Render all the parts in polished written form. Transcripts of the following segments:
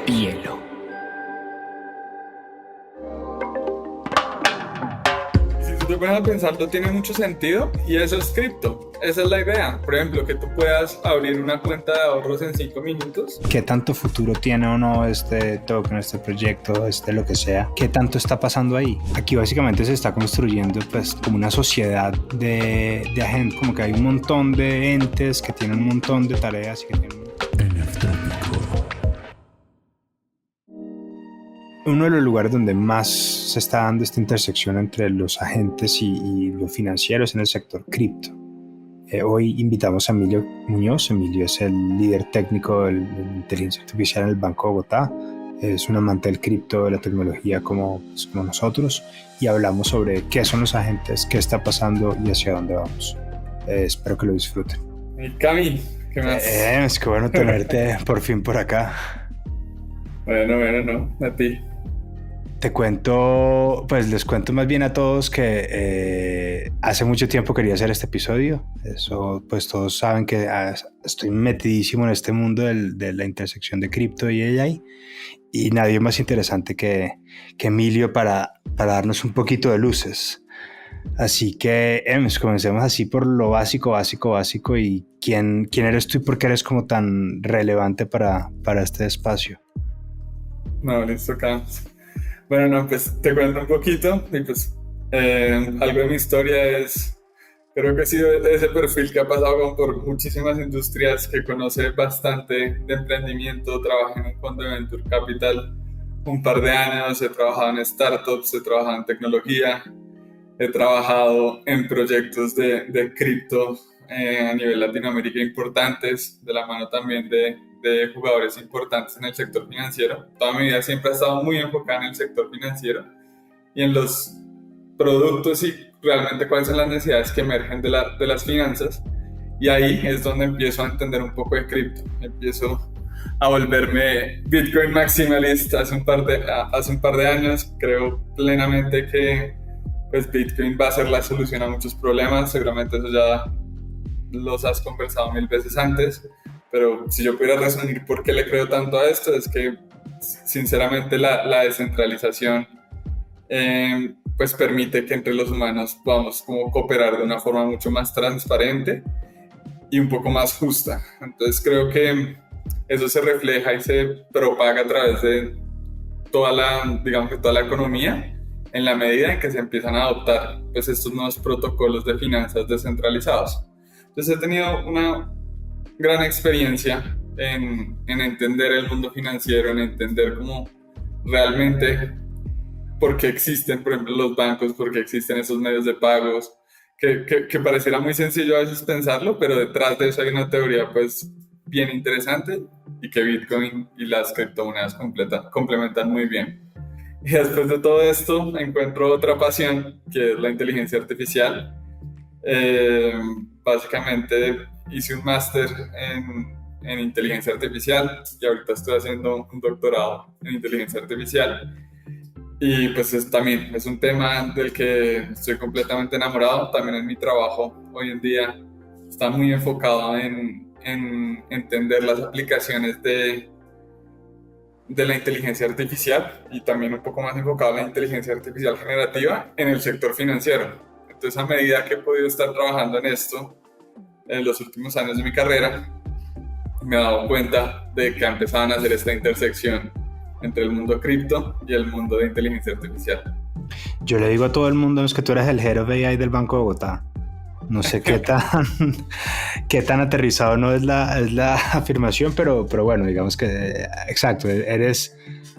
Hielo. Si tú te pones a pensarlo, tiene mucho sentido y eso es cripto. Esa es la idea. Por ejemplo, que tú puedas abrir una cuenta de ahorros en 5 minutos. ¿Qué tanto futuro tiene o no este token, este proyecto, lo que sea? ¿Qué tanto está pasando ahí? Aquí básicamente se está construyendo pues como una sociedad de agentes, como que hay un montón de entes que tienen un montón de tareas y que tienen... Uno de los lugares donde más se está dando esta intersección entre los agentes y los financieros en el sector cripto. Hoy invitamos a Emilio Muñoz. Emilio es el líder técnico de inteligencia artificial en el Banco de Bogotá. Es un amante del cripto, de la tecnología como nosotros, y hablamos sobre qué son los agentes, qué está pasando y hacia dónde vamos. Espero que lo disfruten. Y Cami, ¿qué más? Es que bueno tenerte por fin por acá. Bueno, a ti. Te cuento, pues les cuento más bien a todos que hace mucho tiempo quería hacer este episodio. Eso, pues todos saben que estoy metidísimo en este mundo de la intersección de cripto y AI, y nadie más interesante que Emilio para darnos un poquito de luces. Así que comencemos así por lo básico, y quién eres tú y por qué eres como tan relevante para este espacio. No, listo, Cami. Bueno, no, pues te cuento un poquito y pues algo de mi historia es, creo que he sido ese perfil que ha pasado por muchísimas industrias, que conoce bastante de emprendimiento. Trabajé en un fondo de Venture Capital un par de años, he trabajado en startups, he trabajado en tecnología, he trabajado en proyectos de cripto a nivel Latinoamérica importantes, de la mano también de jugadores importantes en el sector financiero. Toda mi vida siempre he estado muy enfocada en el sector financiero y en los productos y realmente cuáles son las necesidades que emergen de las finanzas, y ahí es donde empiezo a entender un poco de cripto. Empiezo a volverme Bitcoin maximalista hace un par de años. Creo plenamente que pues, Bitcoin va a ser la solución a muchos problemas. Seguramente eso ya los has conversado 1000 veces antes, pero si yo pudiera resumir por qué le creo tanto a esto, es que sinceramente la descentralización pues permite que entre los humanos podamos como cooperar de una forma mucho más transparente y un poco más justa. Entonces creo que eso se refleja y se propaga a través de toda la economía, en la medida en que se empiezan a adoptar pues estos nuevos protocolos de finanzas descentralizados. Entonces he tenido una gran experiencia en entender el mundo financiero, en entender cómo realmente por qué existen, por ejemplo, los bancos, por qué existen esos medios de pagos, que pareciera muy sencillo a veces pensarlo, pero detrás de eso hay una teoría pues bien interesante, y que Bitcoin y las criptomonedas complementan muy bien. Y después de todo esto encuentro otra pasión, que es la inteligencia artificial. Básicamente hice un máster en inteligencia artificial y ahorita estoy haciendo un doctorado en inteligencia artificial, y pues también es un tema del que estoy completamente enamorado. También en mi trabajo hoy en día está muy enfocado en entender las aplicaciones de la inteligencia artificial, y también un poco más enfocado en la inteligencia artificial generativa en el sector financiero. Entonces, a medida que he podido estar trabajando en esto en los últimos años de mi carrera, me he dado cuenta de que empezaban a hacer esta intersección entre el mundo cripto y el mundo de inteligencia artificial. Yo le digo a todo el mundo es que tú eres el Head of AI del Banco de Bogotá. No sé qué tan aterrizado no es la afirmación, pero bueno, digamos que exacto,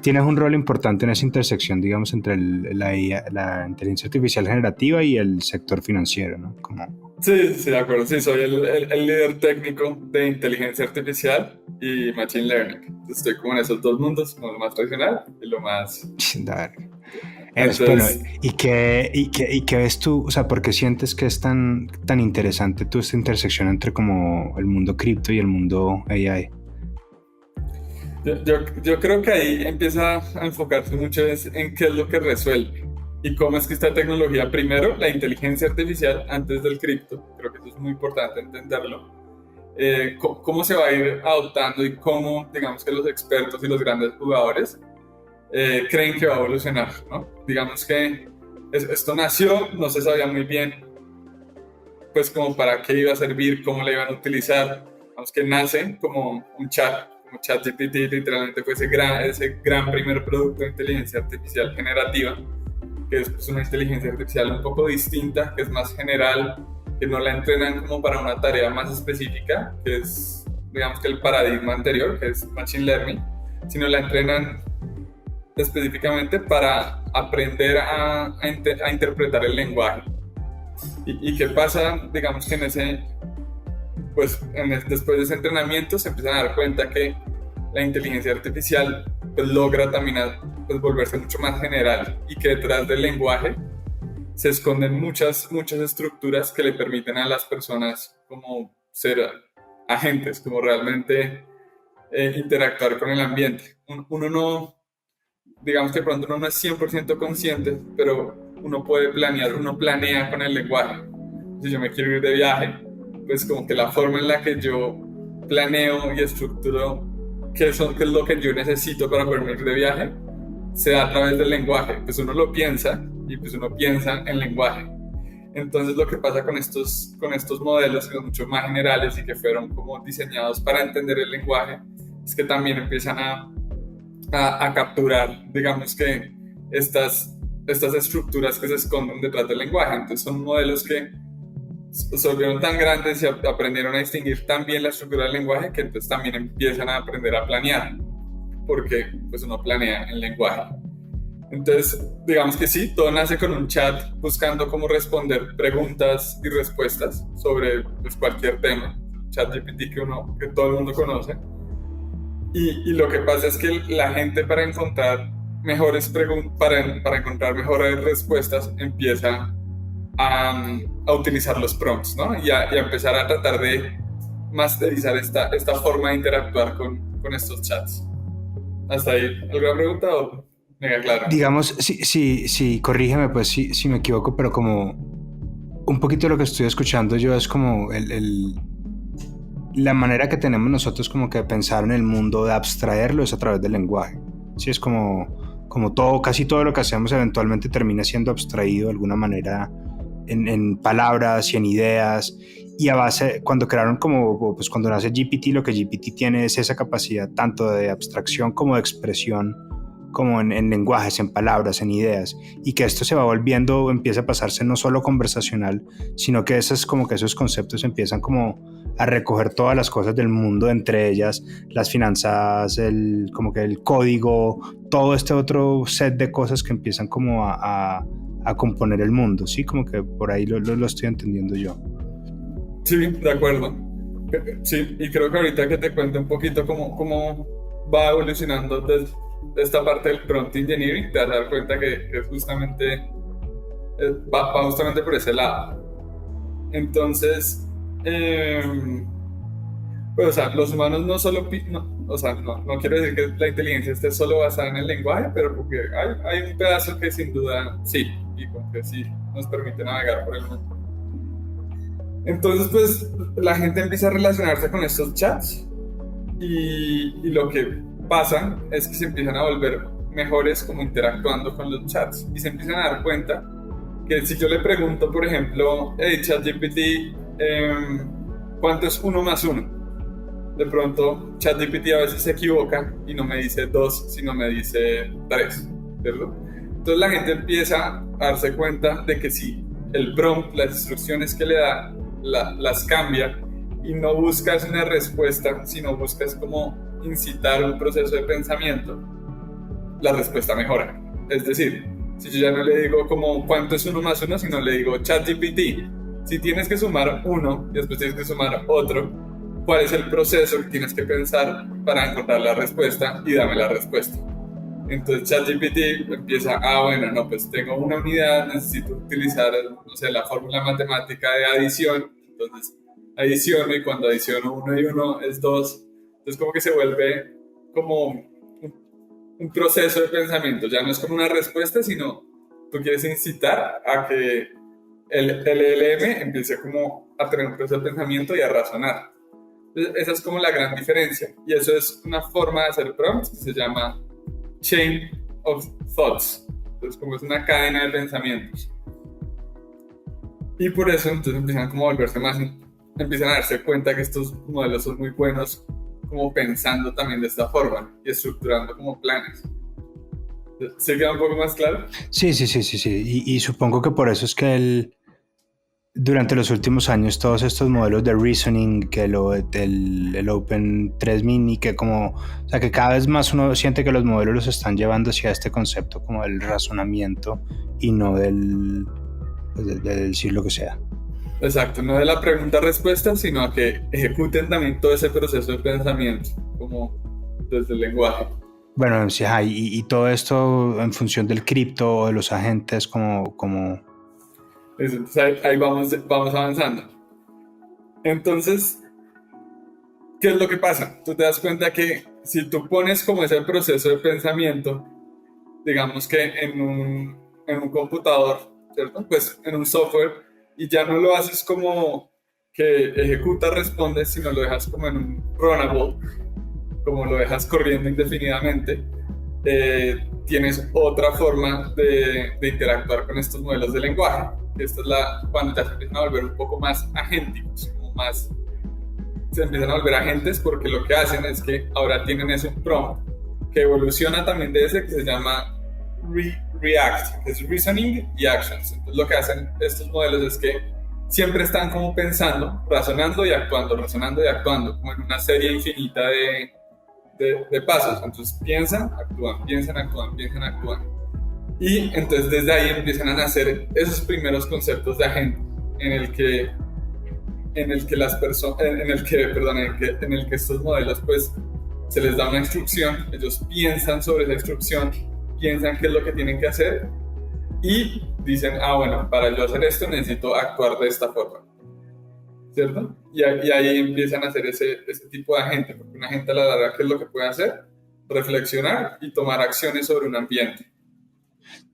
tienes un rol importante en esa intersección, digamos, entre la inteligencia artificial generativa y el sector financiero, ¿no? Sí, de acuerdo. Sí, soy el líder técnico de inteligencia artificial y machine learning. Entonces, estoy como en esos dos mundos, como lo más tradicional y lo más... Entonces, bueno, ¿y qué ves tú? O sea, ¿por qué sientes que es tan interesante tú esta intersección entre como el mundo cripto y el mundo AI? Yo creo que ahí empieza a enfocarse mucho en qué es lo que resuelve y cómo es que esta tecnología, primero la inteligencia artificial antes del cripto, creo que eso es muy importante entenderlo, cómo se va a ir adoptando y cómo, digamos que los expertos y los grandes jugadores creen que va a evolucionar, ¿no? Digamos que esto nació, no se sabía muy bien, pues como para qué iba a servir, cómo le iban a utilizar. Digamos que nace como un chat, como ChatGPT, literalmente fue ese gran primer producto de inteligencia artificial generativa, que es pues, una inteligencia artificial un poco distinta, que es más general, que no la entrenan como para una tarea más específica, que es, digamos que el paradigma anterior, que es Machine Learning, sino la entrenan específicamente para aprender a interpretar el lenguaje. ¿Y qué pasa? Digamos que pues, después de ese entrenamiento se empiezan a dar cuenta que la inteligencia artificial pues, logra también pues, volverse mucho más general y que detrás del lenguaje se esconden muchas estructuras que le permiten a las personas como ser agentes, como realmente interactuar con el ambiente. Uno no, digamos que pronto uno no es 100% consciente, pero uno puede planear, uno planea con el lenguaje. Si yo me quiero ir de viaje, pues como que la forma en la que yo planeo y estructuro qué es lo que yo necesito para poderme ir de viaje, se da a través del lenguaje. Pues uno lo piensa y pues uno piensa en lenguaje. Entonces lo que pasa con estos modelos que son mucho más generales y que fueron como diseñados para entender el lenguaje, es que también empiezan a capturar, digamos que estas estructuras que se esconden detrás del lenguaje. Entonces son modelos que se volvieron tan grandes y aprendieron a distinguir tan bien la estructura del lenguaje que entonces también empiezan a aprender a planear, porque pues uno planea en lenguaje. Entonces, digamos que sí, todo nace con un chat buscando cómo responder preguntas y respuestas sobre pues, cualquier tema. ChatGPT que todo el mundo conoce. Y lo que pasa es que la gente para encontrar para encontrar mejores respuestas empieza a utilizar los prompts, ¿no? Y a empezar a tratar de masterizar esta forma de interactuar con estos chats. ¿Hasta ahí alguna pregunta o mega claro? Digamos, sí, corrígeme pues si me equivoco, pero como un poquito lo que estoy escuchando yo es como la manera que tenemos nosotros como que pensar en el mundo, de abstraerlo, es a través del lenguaje. Sí, es como casi todo lo que hacemos eventualmente termina siendo abstraído de alguna manera en palabras y en ideas, y a base, cuando crearon pues cuando nace GPT, lo que GPT tiene es esa capacidad tanto de abstracción como de expresión, como en lenguajes, en palabras, en ideas, y que esto se va volviendo, empieza a pasarse no solo conversacional, sino que esos conceptos empiezan como a recoger todas las cosas del mundo, entre ellas las finanzas, como que el código, todo este otro set de cosas que empiezan como a componer el mundo, ¿sí? Como que por ahí lo estoy entendiendo yo. Sí, de acuerdo. Sí, y creo que ahorita que te cuento un poquito cómo va evolucionando desde esta parte del prompt engineering, te vas a dar cuenta que es justamente va justamente por ese lado. Entonces, pues, o sea, los humanos no solo, o sea, no quiero decir que la inteligencia esté solo basada en el lenguaje, pero porque hay un pedazo que sin duda sí, y que sí nos permite navegar por el mundo. Entonces, pues, la gente empieza a relacionarse con estos chats y lo que pasa es que se empiezan a volver mejores como interactuando con los chats y se empiezan a dar cuenta que si yo le pregunto, por ejemplo, hey, ChatGPT, ¿cuánto es 1 más 1? De pronto ChatGPT a veces se equivoca y no me dice 2, sino me dice 3, ¿cierto? Entonces la gente empieza a darse cuenta de que si el prompt, las instrucciones que le da, las cambia y no buscas una respuesta, sino buscas como incitar un proceso de pensamiento, la respuesta mejora. Es decir, si yo ya no le digo como cuánto es 1 más 1, sino le digo ChatGPT, si tienes que sumar 1 y después tienes que sumar otro, ¿cuál es el proceso que tienes que pensar para encontrar la respuesta? Y dame la respuesta. Entonces ChatGPT empieza, bueno, no, pues tengo una unidad, necesito utilizar, no sé, la fórmula matemática de adición, entonces adiciono y cuando adiciono 1 y 1 es 2, entonces como que se vuelve como un proceso de pensamiento, ya no es como una respuesta, sino tú quieres incitar a que el LLM empiece como a tener un proceso de pensamiento y a razonar. Esa es como la gran diferencia. Y eso es una forma de hacer prompts que se llama Chain of Thoughts. Entonces, como es una cadena de pensamientos. Y por eso entonces empiezan como a volverse más, empiezan a darse cuenta que estos modelos son muy buenos como pensando también de esta forma y estructurando como planes. ¿Se queda un poco más claro? Sí. Y supongo que por eso es que durante los últimos años todos estos modelos de reasoning, que el Open 3 Mini, que o sea, que cada vez más uno siente que los modelos los están llevando hacia este concepto como del razonamiento y no de decir lo que sea. Exacto, no de la pregunta-respuesta, sino a que ejecuten también todo ese proceso de pensamiento, como desde el lenguaje. Bueno, sí, y todo esto en función del cripto o de los agentes, como... Entonces ahí vamos avanzando. Entonces, ¿qué es lo que pasa? Tú te das cuenta que si tú pones como ese proceso de pensamiento, digamos que en un computador, ¿cierto? Pues en un software, y ya no lo haces como que ejecuta, responde, sino lo dejas como en un runnable, como lo dejas corriendo indefinidamente, tienes otra forma de interactuar con estos modelos de lenguaje. Esta es cuando ya se empiezan a volver un poco más agénticos, como más se empiezan a volver agentes, porque lo que hacen es que ahora tienen ese prompt que evoluciona también de ese, que se llama React, que es Reasoning y Actions. Entonces lo que hacen estos modelos es que siempre están como pensando, razonando y actuando, como en una serie infinita de pasos. Entonces piensan, actúan, piensan, actúan, piensan, actúan. Y entonces desde ahí empiezan a nacer esos primeros conceptos de agente, en el que estos modelos pues se les da una instrucción, ellos piensan sobre esa instrucción, piensan qué es lo que tienen que hacer y dicen, bueno, para yo hacer esto necesito actuar de esta forma, ¿cierto? Y ahí empiezan a hacer ese tipo de agente, porque un agente a la larga, ¿qué es lo que puede hacer? Reflexionar y tomar acciones sobre un ambiente.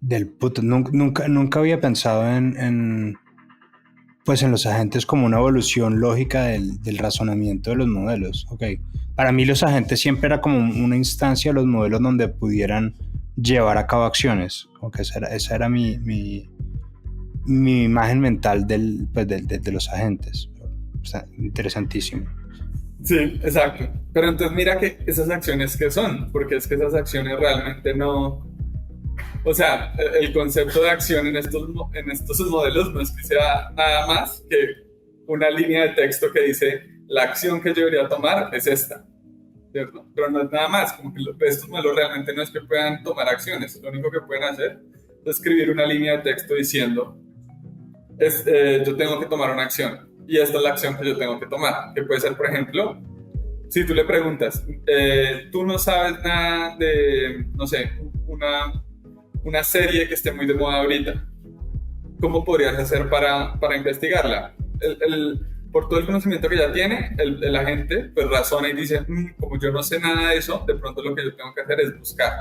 Del puto, nunca había pensado en los agentes como una evolución lógica del razonamiento de los modelos. Okay. Para mí los agentes siempre era como una instancia de los modelos donde pudieran llevar a cabo acciones. Okay, esa era mi imagen mental de los agentes. O sea, interesantísimo. Sí, exacto. Pero entonces mira que esas acciones ¿qué son? Porque es que esas acciones realmente no... O sea, el concepto de acción en estos modelos no es que sea nada más que una línea de texto que dice la acción que yo debería tomar es esta, ¿cierto? Pero no es nada más, como que estos modelos realmente no es que puedan tomar acciones, lo único que pueden hacer es escribir una línea de texto diciendo yo tengo que tomar una acción y esta es la acción que yo tengo que tomar, que puede ser, por ejemplo, si tú le preguntas, tú no sabes nada de, no sé, una serie que esté muy de moda ahorita, ¿cómo podrías hacer para investigarla? Por todo el conocimiento que ya tiene, el agente pues razona y dice, como yo no sé nada de eso, de pronto lo que yo tengo que hacer es buscar.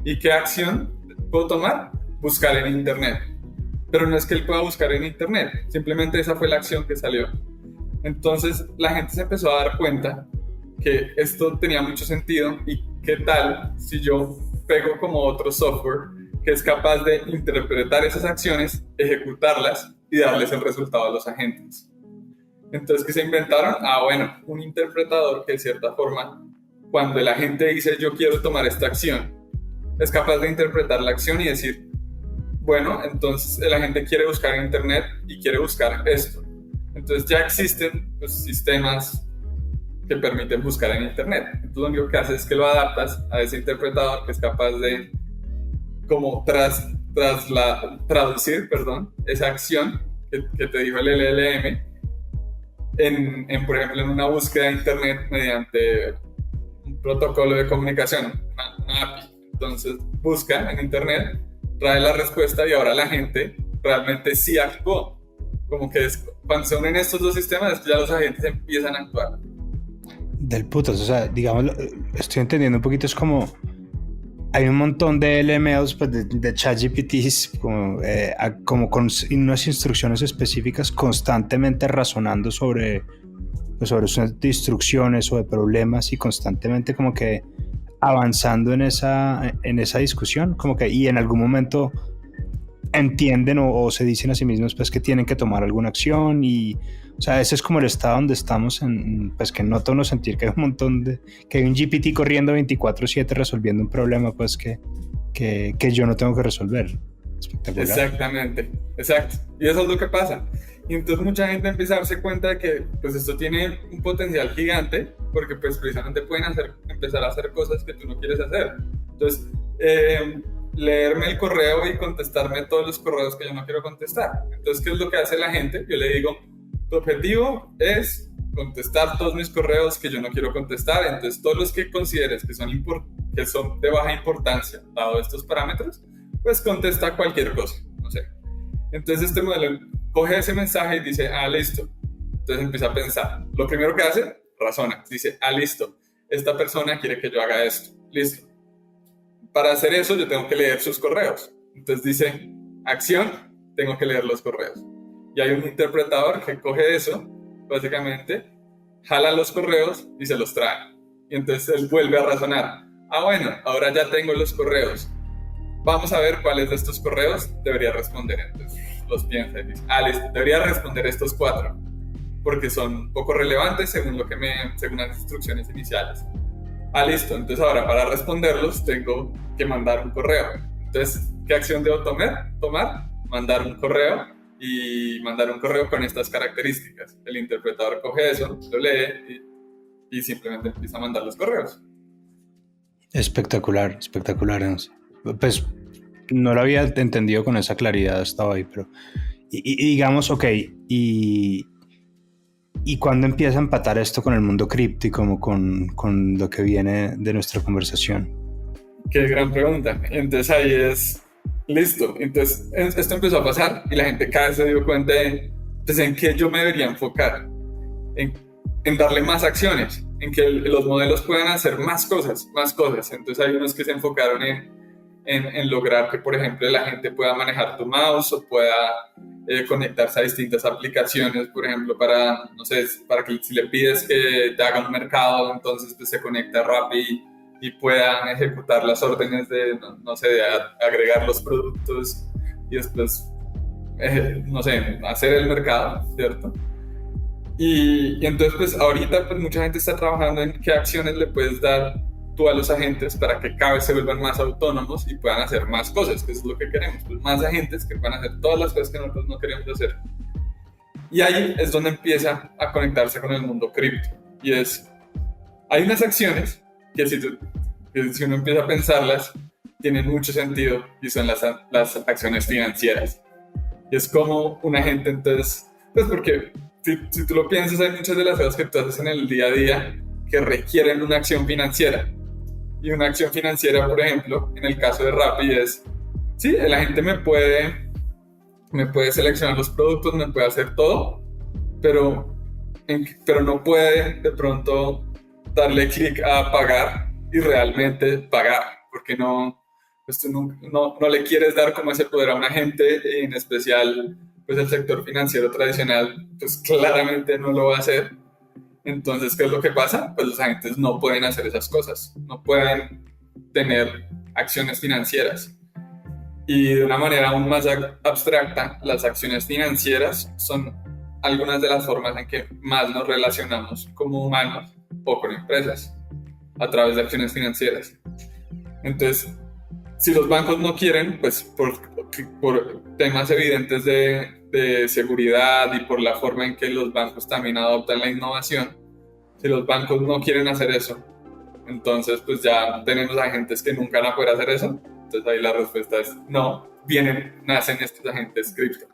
¿Y qué acción puedo tomar? Buscar en internet. Pero no es que él pueda buscar en internet, simplemente esa fue la acción que salió. Entonces la gente se empezó a dar cuenta que esto tenía mucho sentido y qué tal si yo pego como otro software que es capaz de interpretar esas acciones, ejecutarlas y darles el resultado a los agentes. Entonces, ¿qué se inventaron? Bueno, un interpretador que de cierta forma, cuando el agente dice yo quiero tomar esta acción, es capaz de interpretar la acción y decir, bueno, entonces el agente quiere buscar en internet y quiere buscar esto. Entonces ya existen pues, sistemas que permiten buscar en internet. Entonces lo único que haces es que lo adaptas a ese interpretador que es capaz de como traducir esa acción que te dijo el LLM por ejemplo, en una búsqueda de internet mediante un protocolo de comunicación, una API. Entonces busca en internet, trae la respuesta y ahora la gente realmente sí actuó. Como que cuando se unen estos dos sistemas, ya los agentes empiezan a actuar. Del putas, o sea, digamos, estoy entendiendo un poquito, es como hay un montón de LMOs pues, de ChatGPTs como con unas instrucciones específicas constantemente razonando sobre pues sobre unas de instrucciones o de problemas y constantemente como que avanzando en esa discusión, como que y en algún momento entienden o se dicen a sí mismos pues que tienen que tomar alguna acción y o sea, ese es como el estado donde estamos pues que noto uno sentir que hay un montón que hay un GPT corriendo 24/7 resolviendo un problema pues que yo no tengo que resolver. Espectacular. Exactamente, exacto. Y eso es lo que pasa. Y entonces mucha gente empieza a darse cuenta de que pues esto tiene un potencial gigante porque pues precisamente pueden empezar a hacer cosas que tú no quieres hacer. Entonces, leerme el correo y contestarme todos los correos que yo no quiero contestar. Entonces, ¿qué es lo que hace la gente? Yo le digo, tu objetivo es contestar todos mis correos que yo no quiero contestar, entonces todos los que consideres que son de baja importancia, dado estos parámetros, pues contesta cualquier cosa, no sé. Entonces este modelo coge ese mensaje y dice, listo. Entonces empieza a pensar. Lo primero que hace, razona. Dice, listo, esta persona quiere que yo haga esto. Listo. Para hacer eso yo tengo que leer sus correos. Entonces dice, acción, tengo que leer los correos. Y hay un interpretador que coge eso, básicamente, jala los correos y se los trae. Y entonces él vuelve a razonar. Bueno, ahora ya tengo los correos. Vamos a ver cuáles de estos correos debería responder. Entonces los piensa y dice, listo, debería responder estos 4, porque son poco relevantes según las instrucciones iniciales. Listo, entonces ahora para responderlos tengo que mandar un correo. Entonces, ¿qué acción debo tomar? Mandar un correo y mandar un correo con estas características. El interpretador coge eso, lo lee y simplemente empieza a mandar los correos. Espectacular, espectacular. Pues no lo había entendido con esa claridad hasta hoy, pero y digamos, ok, y cuándo empieza a empatar esto con el mundo cripto y como con lo que viene de nuestra conversación. Qué gran pregunta. Entonces ahí es, listo. Entonces esto empezó a pasar y la gente cada vez se dio cuenta de, pues, en qué yo me debería enfocar, en darle más acciones, en que los modelos puedan hacer más cosas. Entonces hay unos que se enfocaron en lograr que, por ejemplo, la gente pueda manejar tu mouse o pueda conectarse a distintas aplicaciones, por ejemplo, para que si le pides que te haga un mercado, entonces pues, se conecta rápido y puedan ejecutar las órdenes de agregar los productos y después, hacer el mercado, ¿cierto? Y entonces, pues ahorita pues mucha gente está trabajando en qué acciones le puedes dar tú a los agentes para que cada vez se vuelvan más autónomos y puedan hacer más cosas, que es lo que queremos, pues más agentes que puedan hacer todas las cosas que nosotros no queremos hacer. Y ahí es donde empieza a conectarse con el mundo cripto. Y hay unas acciones que si uno empieza a pensarlas, tienen mucho sentido y son las acciones financieras. Y es como un agente, entonces, pues porque si tú lo piensas, hay muchas de las cosas que tú haces en el día a día que requieren una acción financiera. Y una acción financiera, por ejemplo, en el caso de Rappi es, sí, el agente me puede seleccionar los productos, me puede hacer todo, pero no puede de pronto darle clic a pagar y realmente pagar, porque no le quieres dar como ese poder a un agente, en especial pues el sector financiero tradicional pues claramente no lo va a hacer. Entonces, ¿qué es lo que pasa? Pues los agentes no pueden hacer esas cosas, no pueden tener acciones financieras. Y de una manera aún más abstracta, las acciones financieras son algunas de las formas en que más nos relacionamos como humanos o con empresas, a través de acciones financieras. Entonces, si los bancos no quieren, pues por temas evidentes de seguridad y por la forma en que los bancos también adoptan la innovación, si los bancos no quieren hacer eso, entonces pues ya tenemos agentes que nunca van a poder hacer eso. Entonces ahí la respuesta es no, nacen estos agentes cripto.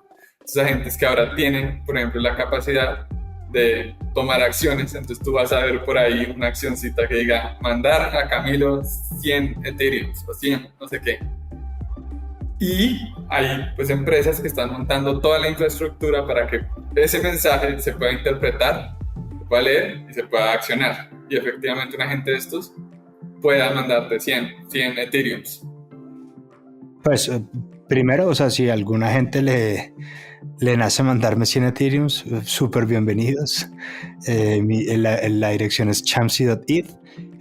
Estos agentes que ahora tienen, por ejemplo, la capacidad de tomar acciones. Entonces tú vas a ver por ahí una accioncita que diga mandar a Camilo 100 Ethereum o 100 no sé qué. Y hay pues empresas que están montando toda la infraestructura para que ese mensaje se pueda interpretar, se pueda leer y se pueda accionar. Y efectivamente un agente de estos pueda mandarte 100 Ethereums. Pues primero, o sea, si alguna gente le nace mandarme 100 Ethereum, súper bienvenidos. La dirección es chamsi.eth,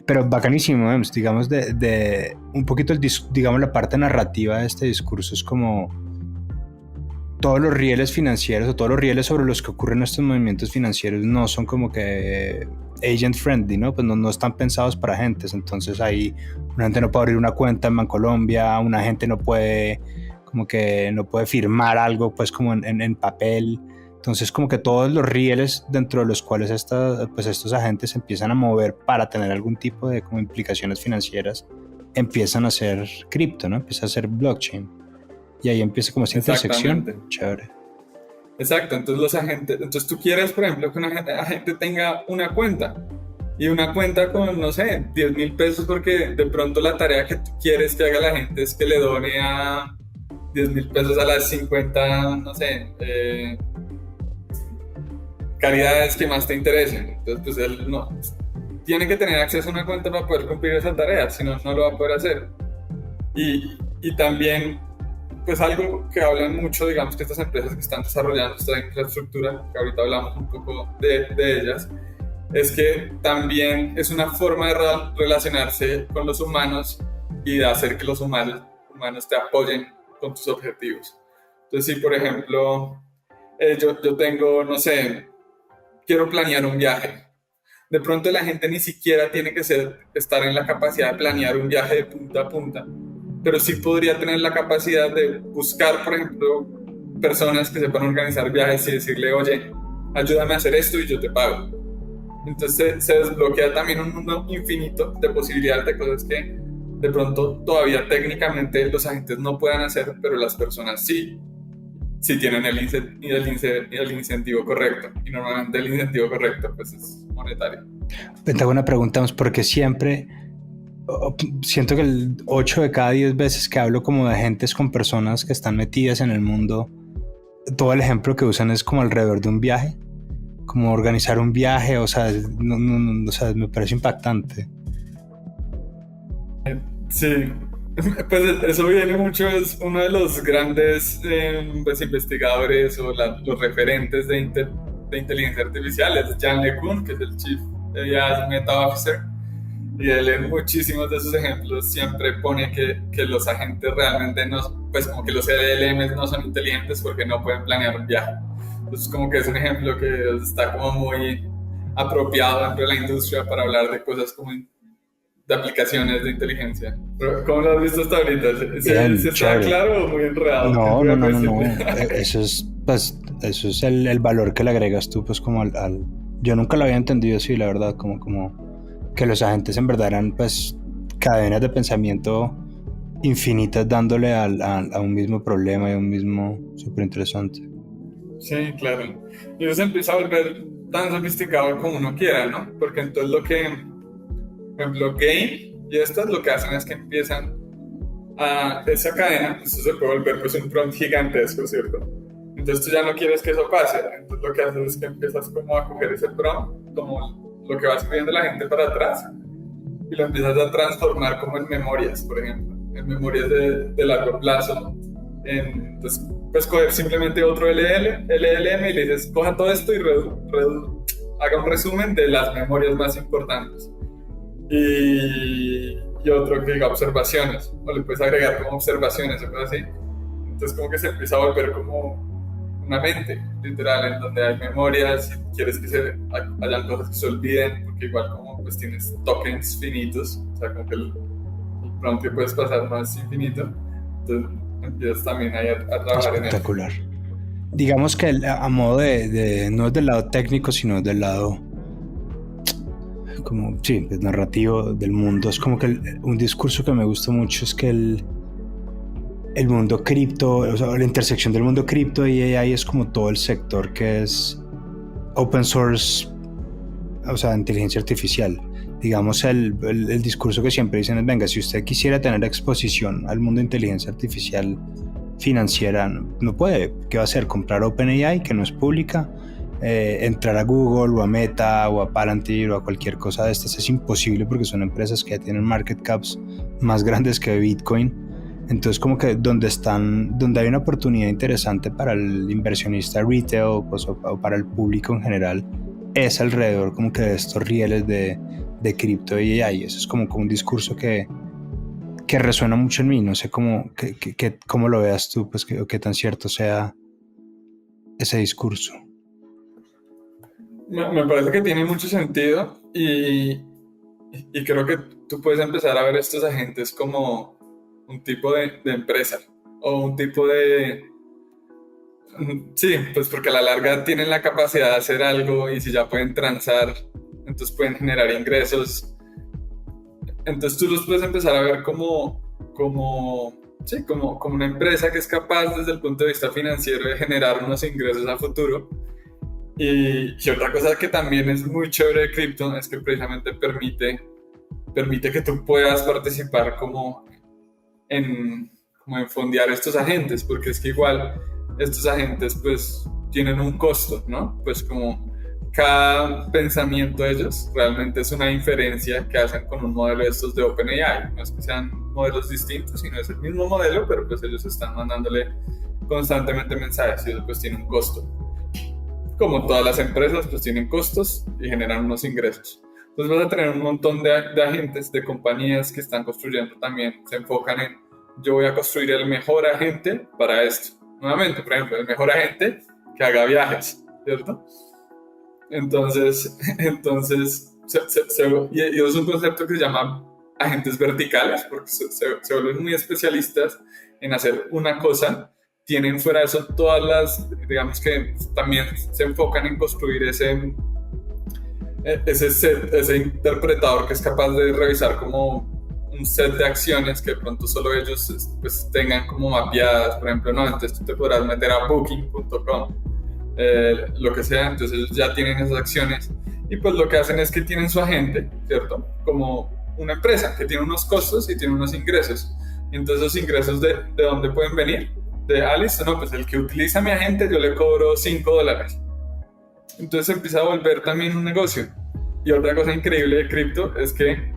pero bacanísimo, digamos, de un poquito, digamos, la parte narrativa de este discurso es como todos los rieles financieros o todos los rieles sobre los que ocurren estos movimientos financieros no son como que agent friendly, ¿no? Pues no están pensados para agentes. Entonces ahí una gente no puede abrir una cuenta en Bancolombia, una gente no puede firmar algo pues como en papel. Entonces como que todos los rieles dentro de los cuales estos agentes empiezan a mover para tener algún tipo de como implicaciones financieras empiezan a ser cripto, ¿no? Empieza a ser blockchain. Y ahí empieza como esa intersección. Chévere. Exacto, entonces los agentes, entonces tú quieres, por ejemplo, que un agente tenga una cuenta, y una cuenta con, no sé, 10,000 pesos, porque de pronto la tarea que tú quieres que haga la gente es que le done a 10,000 pesos a las 50, no sé, caridades que más te interesen. Entonces, pues él no tiene que tener acceso a una cuenta para poder cumplir esa tarea, si no, no lo va a poder hacer. Y también, pues algo que hablan mucho, digamos, que estas empresas que están desarrollando esta infraestructura, que ahorita hablamos un poco de ellas, es que también es una forma de relacionarse con los humanos y de hacer que los humanos te apoyen con tus objetivos. Entonces, si por ejemplo, yo tengo, no sé, quiero planear un viaje, de pronto la gente ni siquiera tiene que estar en la capacidad de planear un viaje de punta a punta, pero sí podría tener la capacidad de buscar, por ejemplo, personas que sepan organizar viajes y decirle, oye, ayúdame a hacer esto y yo te pago. Entonces se desbloquea también un mundo infinito de posibilidades de cosas que de pronto todavía técnicamente los agentes no puedan hacer, pero las personas sí tienen el incentivo correcto. Y normalmente el incentivo correcto pues es monetario. Te hago una pregunta, porque siempre siento que 8 de cada 10 veces que hablo como de agentes con personas que están metidas en el mundo, todo el ejemplo que usan es como alrededor de un viaje, como organizar un viaje, o sea, o sea, me parece impactante. Sí, pues eso viene mucho, es uno de los grandes pues, investigadores o los referentes de inteligencia artificial, es Yann LeCun, que es el Chief AI Meta Officer, y él en muchísimos de sus ejemplos siempre pone que los agentes realmente no, pues como que los LLMs no son inteligentes porque no pueden planear un viaje. Entonces como que es un ejemplo que está como muy apropiado dentro de la industria para hablar de cosas como de aplicaciones de inteligencia. ¿Cómo lo has visto hasta ahorita? ¿Se está claro o muy enredado? No. Eso es el valor que le agregas tú, pues como al... Yo nunca lo había entendido así, la verdad, como que los agentes en verdad eran pues cadenas de pensamiento infinitas dándole a un mismo problema y a un mismo súper interesante. Sí, claro. Y eso se empieza a volver tan sofisticado como uno quiera, ¿no? Porque entonces por ejemplo, Game y estas lo que hacen es que empiezan a esa cadena, eso se puede volver pues un prompt gigantesco, ¿cierto? Entonces tú ya no quieres que eso pase, entonces lo que haces es que empiezas como a coger ese prompt, como lo que va escribiendo la gente para atrás, y lo empiezas a transformar como en memorias, por ejemplo, en memorias de largo plazo. Entonces puedes coger simplemente otro LLM y le dices, coja todo esto y haga un resumen de las memorias más importantes. Y otro que diga observaciones, o le puedes agregar como observaciones o cosas así. Entonces como que se empieza a volver como una mente literal en donde hay memorias y quieres que hayan cosas que se olviden, porque igual como pues tienes tokens finitos, o sea como que el prompt que puedes pasar no es infinito, entonces empiezas también ahí a trabajar en eso. Espectacular. Digamos que a modo de no es del lado técnico sino del lado como, sí, pues narrativo del mundo, es como que un discurso que me gusta mucho es que el mundo cripto, o sea, la intersección del mundo cripto y AI es como todo el sector que es open source, o sea, inteligencia artificial. Digamos, el discurso que siempre dicen es, venga, si usted quisiera tener exposición al mundo de inteligencia artificial financiera, no puede. ¿Qué va a hacer? Comprar OpenAI, que no es pública, entrar a Google o a Meta o a Palantir o a cualquier cosa de estas. Es imposible porque son empresas que ya tienen market caps más grandes que Bitcoin. Entonces como que donde hay una oportunidad interesante para el inversionista retail, pues, o para el público en general, es alrededor como que de estos rieles de cripto y AI. Eso es como un discurso que resuena mucho en mí. No sé cómo lo veas tú, pues qué tan cierto sea ese discurso. Me parece que tiene mucho sentido y creo que tú puedes empezar a ver estos agentes como un tipo de empresa o un tipo de... Sí, pues porque a la larga tienen la capacidad de hacer algo y si ya pueden transar, entonces pueden generar ingresos. Entonces tú los puedes empezar a ver como una empresa que es capaz desde el punto de vista financiero de generar unos ingresos a futuro. Y otra cosa que también es muy chévere de cripto es que precisamente permite que tú puedas participar como en fondear estos agentes, porque es que igual estos agentes pues tienen un costo, ¿no? Pues como cada pensamiento de ellos realmente es una inferencia que hacen con un modelo de estos de OpenAI. No es que sean modelos distintos, sino es el mismo modelo, pero pues ellos están mandándole constantemente mensajes y eso pues tiene un costo. Como todas las empresas, pues tienen costos y generan unos ingresos. Entonces vas a tener un montón de agentes, de compañías que están construyendo también, se enfocan en, yo voy a construir el mejor agente para esto. Nuevamente, por ejemplo, el mejor agente que haga viajes, ¿cierto? Entonces y es un concepto que se llama agentes verticales, porque se vuelven muy especialistas en hacer una cosa. Tienen fuera de eso todas las, digamos que también se enfocan en construir ese interpretador que es capaz de revisar como un set de acciones que de pronto solo ellos pues tengan como mapeadas, por ejemplo, no, entonces tú te podrás meter a booking.com, lo que sea, entonces ellos ya tienen esas acciones y pues lo que hacen es que tienen su agente, ¿cierto? Como una empresa que tiene unos costos y tiene unos ingresos, y entonces esos ingresos ¿de dónde pueden venir? Listo, no, pues el que utiliza mi agente yo le cobro $5. Entonces empieza a volver también un negocio. Y otra cosa increíble de cripto es que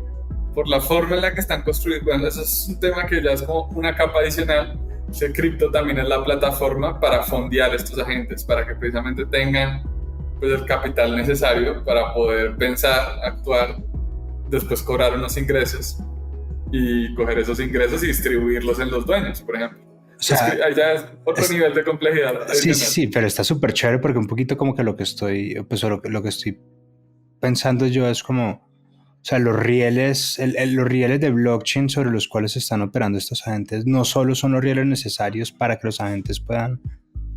por la forma en la que están construidos, bueno, eso es un tema que ya es como una capa adicional, que cripto también es la plataforma para fondear estos agentes, para que precisamente tengan pues, el capital necesario para poder pensar, actuar, después cobrar unos ingresos y coger esos ingresos y distribuirlos en los dueños, por ejemplo. O sea, es que allá es otro nivel de complejidad. Sí, pero está súper chévere porque un poquito como que lo que estoy pensando yo es como, o sea, los rieles de blockchain sobre los cuales están operando estos agentes no solo son los rieles necesarios para que los agentes puedan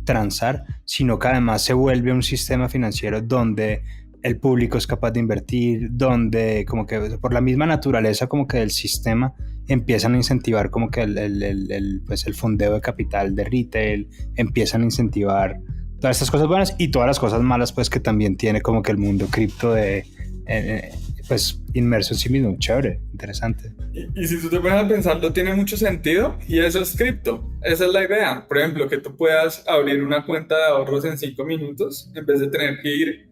transar, sino que además se vuelve un sistema financiero donde el público es capaz de invertir, donde como que por la misma naturaleza como que del sistema empiezan a incentivar como que el fondeo de capital de retail, empiezan a incentivar todas estas cosas buenas y todas las cosas malas pues que también tiene como que el mundo cripto pues inmerso en sí mismo. Chévere, interesante. Y si tú te pones a pensarlo, tiene mucho sentido y eso es cripto. Esa es la idea. Por ejemplo, que tú puedas abrir una cuenta de ahorros en 5 minutos en vez de tener que ir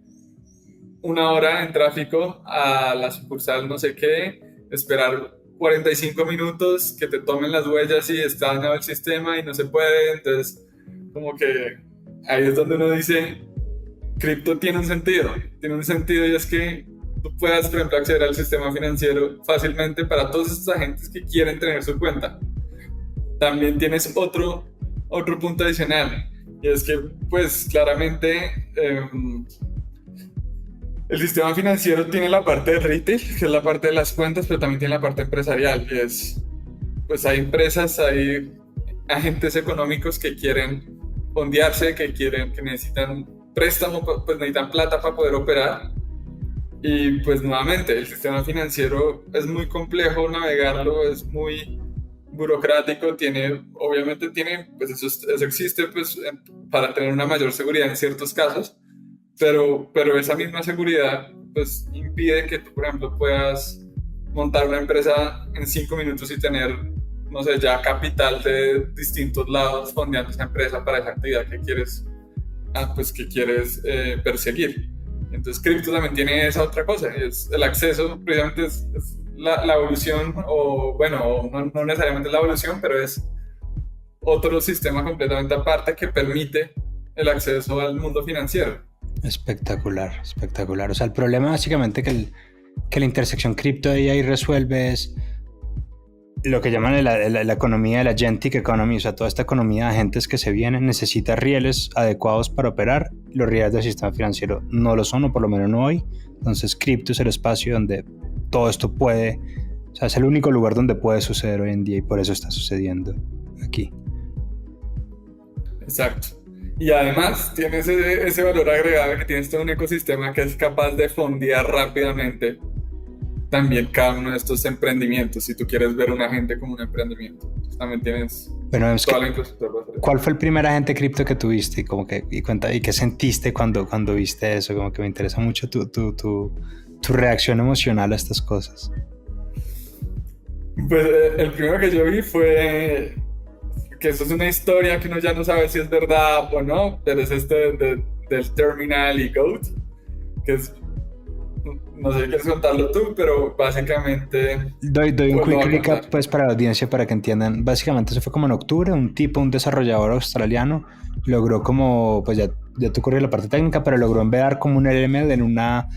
1 hora en tráfico a la sucursal no sé qué, esperar 45 minutos que te tomen las huellas y está dañado el sistema y no se puede. Entonces, como que ahí es donde uno dice, cripto tiene un sentido y es que tú puedas, por ejemplo, acceder al sistema financiero fácilmente para todos estos agentes que quieren tener su cuenta. También tienes otro punto adicional y es que, pues, claramente el sistema financiero tiene la parte de retail, que es la parte de las cuentas, pero también tiene la parte empresarial, y es, pues hay empresas, hay agentes económicos que quieren fondearse, que necesitan préstamo, pues necesitan plata para poder operar. Y pues nuevamente, el sistema financiero es muy complejo navegarlo, es muy burocrático, obviamente tiene, pues eso existe pues para tener una mayor seguridad en ciertos casos. Pero esa misma seguridad pues impide que tú, por ejemplo, puedas montar una empresa en 5 minutos y tener, no sé, ya capital de distintos lados fondeando esa empresa para esa actividad que quieres perseguir. Entonces, cripto también tiene esa otra cosa, y es el acceso, precisamente es la evolución, o bueno, no necesariamente la evolución, pero es otro sistema completamente aparte que permite el acceso al mundo financiero. Espectacular, espectacular. O sea, el problema básicamente que la intersección cripto y AI resuelve es lo que llaman la economía de la agentic economy. O sea, toda esta economía de agentes que se vienen necesita rieles adecuados para operar. Los rieles del sistema financiero no lo son, o por lo menos no hoy. Entonces, cripto es el espacio donde todo esto puede, o sea, es el único lugar donde puede suceder hoy en día, y por eso está sucediendo aquí. Exacto. Y además tiene ese valor agregado que tienes todo un ecosistema que es capaz de fondear rápidamente también cada uno de estos emprendimientos. Si tú quieres ver un agente como un emprendimiento, entonces también tienes Bueno, es toda que, la infraestructura para hacer eso. ¿cuál fue el primer agente cripto que tuviste? Y qué sentiste cuando viste eso? Como que me interesa mucho tu reacción emocional a estas cosas. Pues el primero que yo vi fue que eso es una historia que uno ya no sabe si es verdad o no, pero es del Terminal y Goat, que es, no sé si quieres contarlo tú, pero básicamente Doy un pues, lo quick voy a recap contar. pues para la audiencia para que entiendan. Básicamente eso fue como en octubre, un desarrollador australiano, logró como, pues ya te ocurrió la parte técnica, pero logró enviar como un LML en una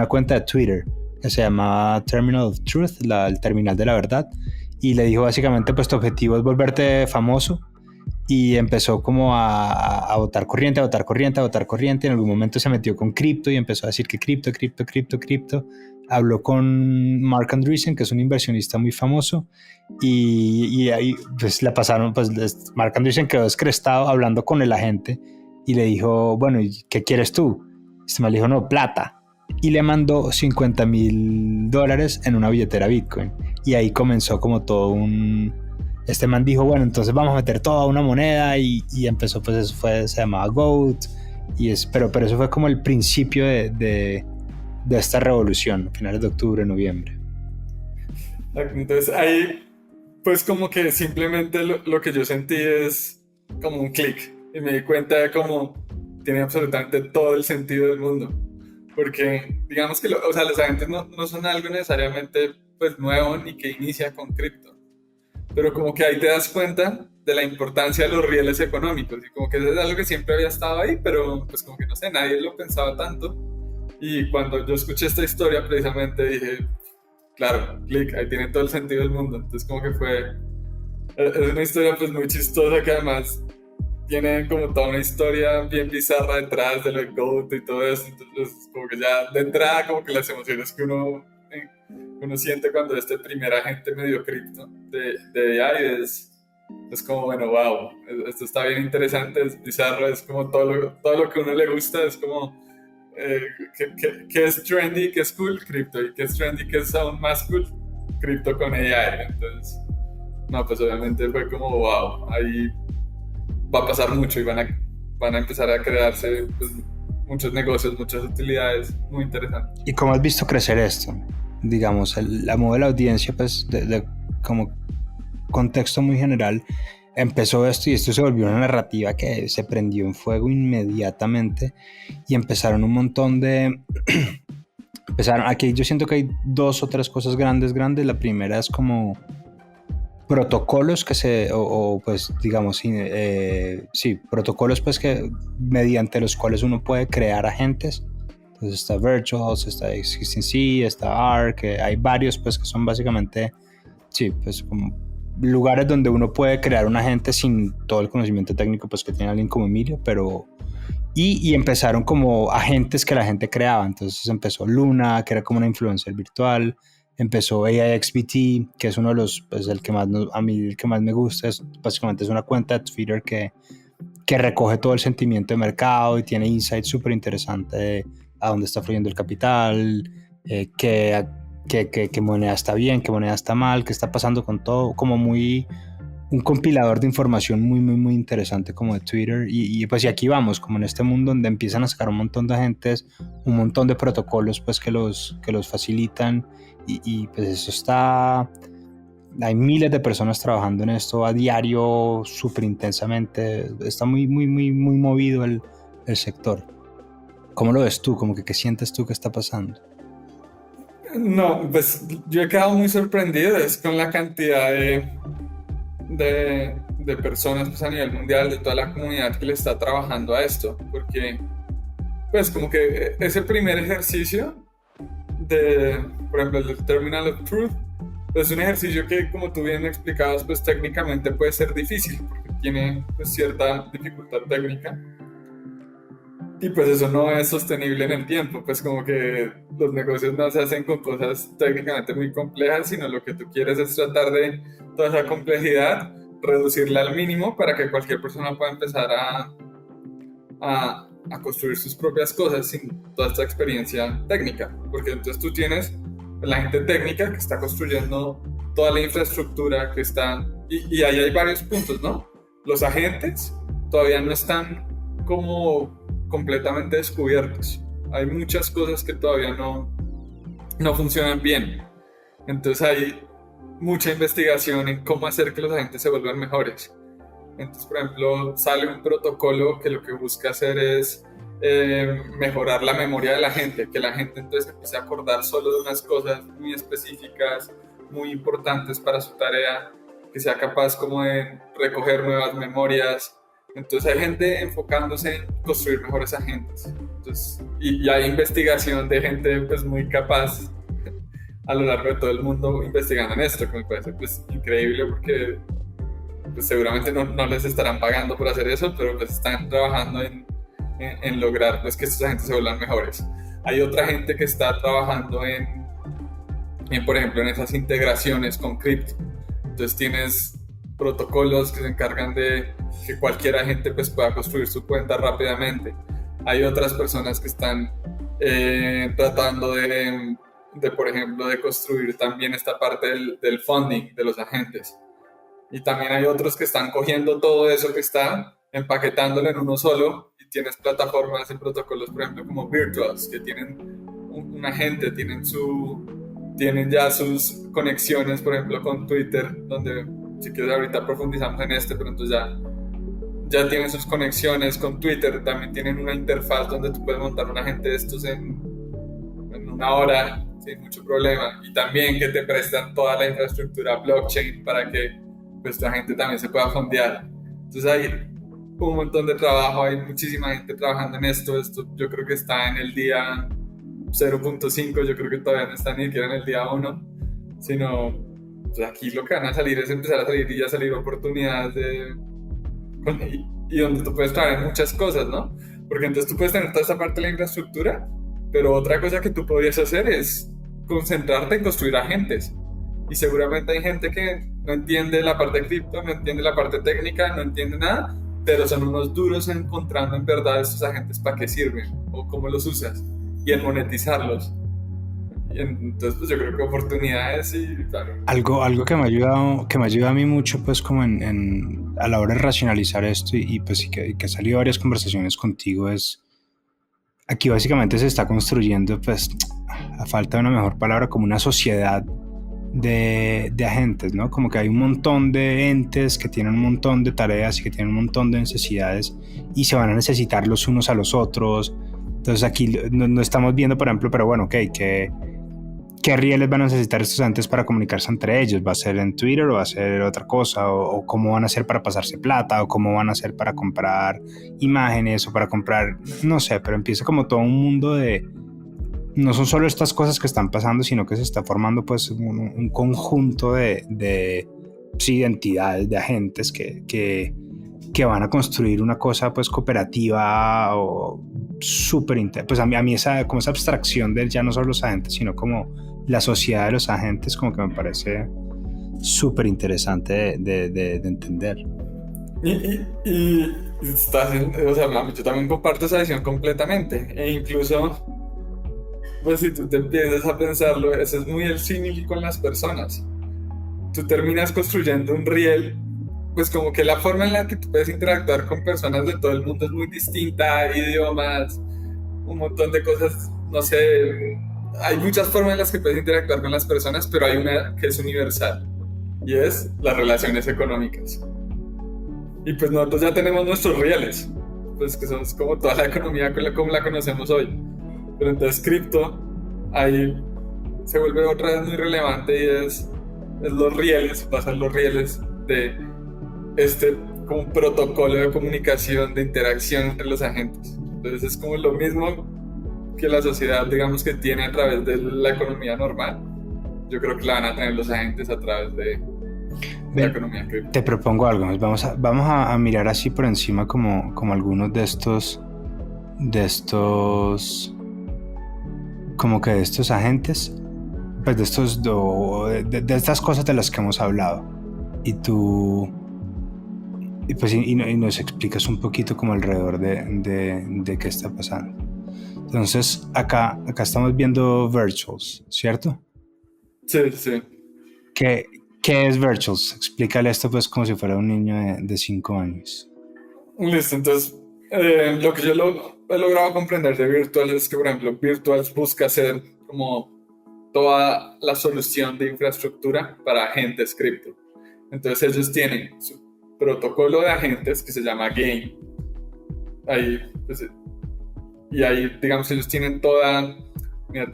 cuenta de Twitter que se llamaba Terminal of Truth, el terminal de la verdad, y le dijo básicamente pues tu objetivo es volverte famoso, y empezó como a botar corriente, a botar corriente, a botar corriente. En algún momento se metió con cripto y empezó a decir que cripto. Habló con Mark Andreessen, que es un inversionista muy famoso, y ahí pues la pasaron, pues Mark Andreessen quedó descrestado hablando con el agente y le dijo, bueno, ¿y qué quieres tú? Y este me dijo, no, plata. Y le mandó $50,000 en una billetera Bitcoin. Y ahí comenzó como todo este man dijo, bueno, entonces vamos a meter toda una moneda, y empezó, pues eso se llamaba Goat, pero eso fue como el principio de esta revolución, finales de octubre, noviembre. Entonces ahí, pues como que simplemente lo que yo sentí es como un clic y me di cuenta de cómo tiene absolutamente todo el sentido del mundo. Porque digamos que o sea, los agentes no son algo necesariamente pues nuevo ni que inicia con cripto. Pero como que ahí te das cuenta de la importancia de los rieles económicos y como que eso es algo que siempre había estado ahí, pero pues como que no sé, nadie lo pensaba tanto. Y cuando yo escuché esta historia precisamente dije, claro, clic, ahí tiene todo el sentido del mundo. Entonces como que es una historia pues muy chistosa que además tiene como toda una historia bien bizarra detrás de lo de Goat y todo eso. Entonces como que ya de entrada como que las emociones que uno siente cuando este primer agente medio cripto de AI es como, bueno, wow, esto está bien interesante, es bizarro, es como todo lo que a uno le gusta, es como eh, que es trendy, que es cool, cripto, y que es trendy, que es aún más cool, cripto con AI. Entonces, no, pues obviamente fue como, wow, ahí va a pasar mucho y van a empezar a crearse pues, muchos negocios, muchas utilidades muy interesantes. ¿Y cómo has visto crecer esto? Digamos, la modo de la audiencia, pues, como contexto muy general, empezó esto y esto se volvió una narrativa que se prendió en fuego inmediatamente, y empezaron un montón de... empezaron, aquí yo siento que hay dos o tres cosas grandes. La primera es como protocolos pues digamos, sí, protocolos pues que mediante los cuales uno puede crear agentes. Entonces está Virtuals, está XCC, está Arc, hay varios pues que son básicamente, sí, pues como lugares donde uno puede crear un agente sin todo el conocimiento técnico pues que tiene alguien como Emilio, pero y empezaron como agentes que la gente creaba. Entonces empezó Luna, que era como una influencer virtual. Empezó AIXBT, que es uno de los, pues el que más a mí el que más me gusta. Básicamente es una cuenta de Twitter que recoge todo el sentimiento de mercado y tiene insights súper interesantes de a dónde está fluyendo el capital, qué moneda está bien, qué moneda está mal, qué está pasando con todo, como muy un compilador de información muy interesante como de Twitter. Pues y aquí vamos, como en este mundo donde empiezan a sacar un montón de agentes, un montón de protocolos pues que los facilitan, y pues eso está, hay miles de personas trabajando en esto a diario súper intensamente. Está muy movido el sector. ¿Cómo lo ves tú? Como que, ¿qué sientes tú que está pasando? No, pues yo he quedado muy sorprendido es con la cantidad de personas pues, a nivel mundial, de toda la comunidad que le está trabajando a esto, porque pues como que ese primer ejercicio por ejemplo, el Terminal of Truth, pues es un ejercicio que, como tú bien explicabas, pues técnicamente puede ser difícil, porque tiene pues, cierta dificultad técnica. Y pues eso no es sostenible en el tiempo, pues como que los negocios no se hacen con cosas técnicamente muy complejas, sino lo que tú quieres es tratar de toda esa complejidad, reducirla al mínimo para que cualquier persona pueda empezar a construir sus propias cosas sin toda esta experiencia técnica. Porque entonces tú tienes la gente técnica que está construyendo toda la infraestructura que está... Y ahí hay varios puntos, ¿no? Los agentes todavía no están como completamente descubiertos. Hay muchas cosas que todavía no funcionan bien. Entonces hay mucha investigación en cómo hacer que los agentes se vuelvan mejores. Entonces, por ejemplo, sale un protocolo que lo que busca hacer es mejorar la memoria de la gente, que la gente entonces empiece a acordar solo de unas cosas muy específicas, muy importantes para su tarea, que sea capaz como de recoger nuevas memorias. Entonces hay gente enfocándose en construir mejores agentes. Entonces, y hay investigación de gente pues muy capaz a lo largo de todo el mundo investigando en esto, que me parece pues increíble porque pues seguramente no les estarán pagando por hacer eso, pero pues están trabajando en lograr pues, que estos agentes se vuelvan mejores. Hay otra gente que está trabajando por ejemplo, en esas integraciones con cripto. Entonces tienes protocolos que se encargan de que cualquier agente pues, pueda construir su cuenta rápidamente. Hay otras personas que están tratando por ejemplo, de construir también esta parte del funding de los agentes. Y también hay otros que están cogiendo todo eso que está, empaquetándolo en uno solo, y tienes plataformas y protocolos, por ejemplo, como Virtuals, que tienen un agente, tienen ya sus conexiones, por ejemplo, con Twitter, donde si quieres ahorita profundizamos en pero entonces ya tienen sus conexiones con Twitter, también tienen una interfaz donde tú puedes montar un agente de estos en una hora sin mucho problema, y también que te prestan toda la infraestructura blockchain para que pues la gente también se pueda fondear. Entonces hay un montón de trabajo, hay muchísima gente trabajando en esto yo creo que está en el día 0.5, yo creo que todavía no está ni siquiera en el día 1, sino pues aquí lo que van a salir es empezar a salir y ya salir oportunidades y donde tú puedes traer muchas cosas, ¿no? Porque entonces tú puedes tener toda esta parte de la infraestructura, pero otra cosa que tú podrías hacer es concentrarte en construir agentes. Y seguramente hay gente que no entiende la parte de cripto, no entiende la parte técnica, no entiende nada, pero son unos duros encontrando en verdad estos agentes para qué sirven o cómo los usas y en monetizarlos. Y entonces pues yo creo que oportunidades y claro. Algo que me ha ayudado a mí mucho pues como a la hora de racionalizar esto y pues que ha salido varias conversaciones contigo es aquí básicamente se está construyendo pues a falta de una mejor palabra como una sociedad de agentes, ¿no? Como que hay un montón de entes que tienen un montón de tareas y que tienen un montón de necesidades y se van a necesitar los unos a los otros. Entonces aquí no estamos viendo, por ejemplo, pero bueno, ok, ¿qué rieles van a necesitar estos agentes para comunicarse entre ellos? ¿Va a ser en Twitter o va a ser otra cosa? ¿O cómo van a hacer para pasarse plata? ¿O cómo van a hacer para comprar imágenes o para comprar, no sé, pero empieza como todo un mundo de... No son solo estas cosas que están pasando, sino que se está formando pues un conjunto de identidades, de agentes que van a construir una cosa pues cooperativa o súper pues a mí esa abstracción de ya no solo los agentes, sino como la sociedad de los agentes como que me parece súper interesante de entender. Y o sea, yo también comparto esa visión completamente, e incluso pues si tú te empiezas a pensarlo, eso es muy el símil con las personas. Tú terminas construyendo un riel, pues como que la forma en la que tú puedes interactuar con personas de todo el mundo es muy distinta, idiomas, un montón de cosas, no sé, hay muchas formas en las que puedes interactuar con las personas, pero hay una que es universal, y es las relaciones económicas. Y pues nosotros ya tenemos nuestros rieles, pues que son como toda la economía como la conocemos hoy. Pero entonces cripto, hay se vuelve otra vez muy relevante y es los rieles, pasar los rieles de este como un protocolo de comunicación, de interacción entre los agentes. Entonces es como lo mismo que la sociedad, digamos, que tiene a través de la economía normal. Yo creo que la van a tener los agentes a través de la economía cripto. Te propongo algo, vamos a mirar así por encima como algunos de estos como que de estos agentes, pues de estas cosas de las que hemos hablado, y nos explicas un poquito como alrededor de qué está pasando. Entonces acá estamos viendo Virtuals, ¿cierto? Sí. ¿Qué es Virtuals? Explícale esto pues como si fuera un niño de 5 años. Listo, entonces lo que yo he logrado comprender de Virtuals es que, por ejemplo, Virtuals busca hacer como toda la solución de infraestructura para agentes cripto. Entonces ellos tienen su protocolo de agentes que se llama Game. Ahí, pues, y ahí, digamos, ellos tienen todo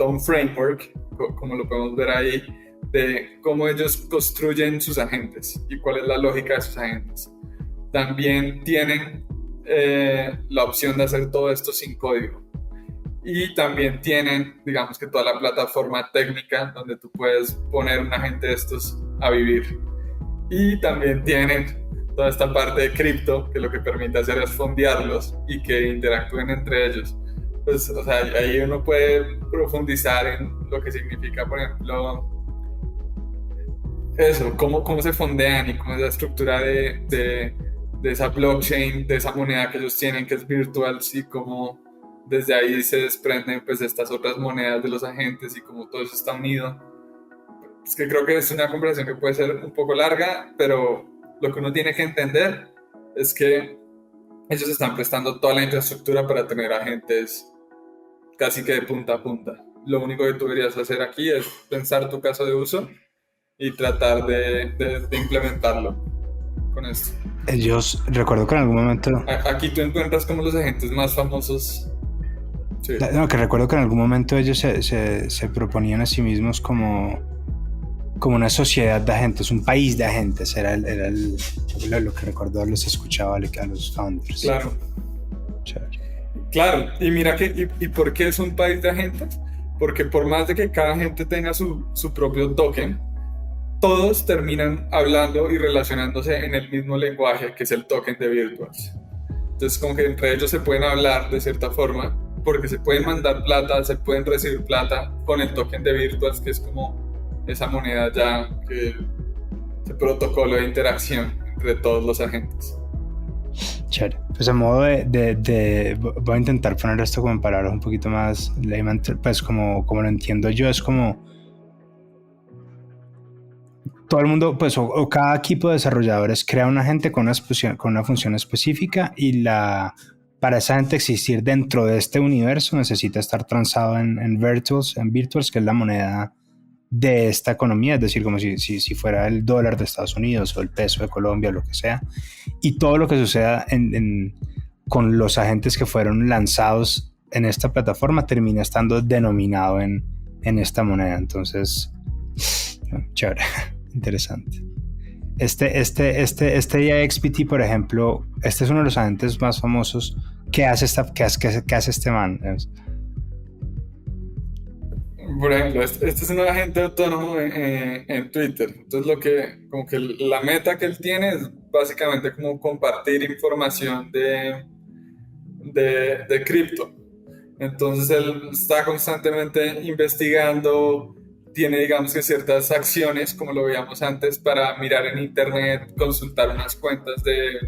un framework, como lo podemos ver ahí, de cómo ellos construyen sus agentes y cuál es la lógica de sus agentes. También tienen la opción de hacer todo esto sin código. Y también tienen, digamos, que toda la plataforma técnica donde tú puedes poner un agente de estos a vivir. Y también tienen toda esta parte de cripto, que lo que permite hacer es fondearlos y que interactúen entre ellos. Pues, o sea, ahí uno puede profundizar en lo que significa, por ejemplo, eso, cómo se fondean y cómo es la estructura de esa blockchain, de esa moneda que ellos tienen, que es virtual, y cómo desde ahí se desprenden pues estas otras monedas de los agentes y cómo todo eso está unido. Es que creo que es una conversación que puede ser un poco larga, pero lo que uno tiene que entender es que ellos están prestando toda la infraestructura para tener agentes casi que de punta a punta. Lo único que tú deberías hacer aquí es pensar tu caso de uso y tratar de implementarlo con esto. Ellos, recuerdo que en algún momento... Aquí tú encuentras como los agentes más famosos. Sí. No, que recuerdo que en algún momento ellos se proponían a sí mismos como una sociedad de agentes, un país de agentes, era lo que recuerdo, los escuchaba a los founders. Claro. Chévere. Claro, y mira ¿y por qué es un país de agentes? Porque por más de que cada agente tenga su propio token, todos terminan hablando y relacionándose en el mismo lenguaje, que es el token de Virtuals. Entonces, como que entre ellos se pueden hablar de cierta forma, porque se pueden mandar plata, se pueden recibir plata con el token de Virtuals, que es como esa moneda ya, ese protocolo de interacción entre todos los agentes. Chévere. Pues a modo voy a intentar poner esto como en palabras un poquito más layman, pues como lo entiendo yo, es como todo el mundo, pues, o cada equipo de desarrolladores crea un agente con una función específica, y para esa gente existir dentro de este universo necesita estar transado en Virtuals, que es la moneda de esta economía, es decir, como si fuera el dólar de Estados Unidos o el peso de Colombia, lo que sea, y todo lo que suceda con los agentes que fueron lanzados en esta plataforma termina estando denominado en esta moneda. Entonces, chévere. Interesante. Este IXPT, por ejemplo, este es uno de los agentes más famosos. ¿Qué hace este man? Por ejemplo, este es un agente autónomo en Twitter. Entonces, como que la meta que él tiene es básicamente como compartir información de cripto. Entonces, él está constantemente investigando. Tiene, digamos, que ciertas acciones, como lo veíamos antes, para mirar en internet, consultar unas cuentas de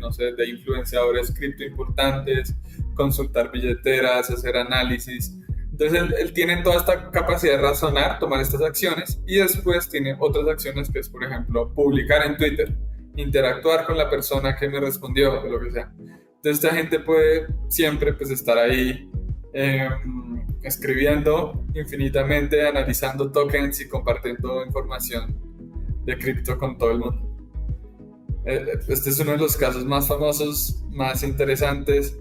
influenciadores cripto importantes, consultar billeteras, hacer análisis. Entonces él tiene toda esta capacidad de razonar, tomar estas acciones, y después tiene otras acciones que es, por ejemplo, publicar en Twitter, interactuar con la persona que me respondió, o lo que sea. Entonces esta gente puede siempre pues estar ahí escribiendo infinitamente, analizando tokens y compartiendo información de cripto con todo el mundo. Este es uno de los casos más famosos, más interesantes.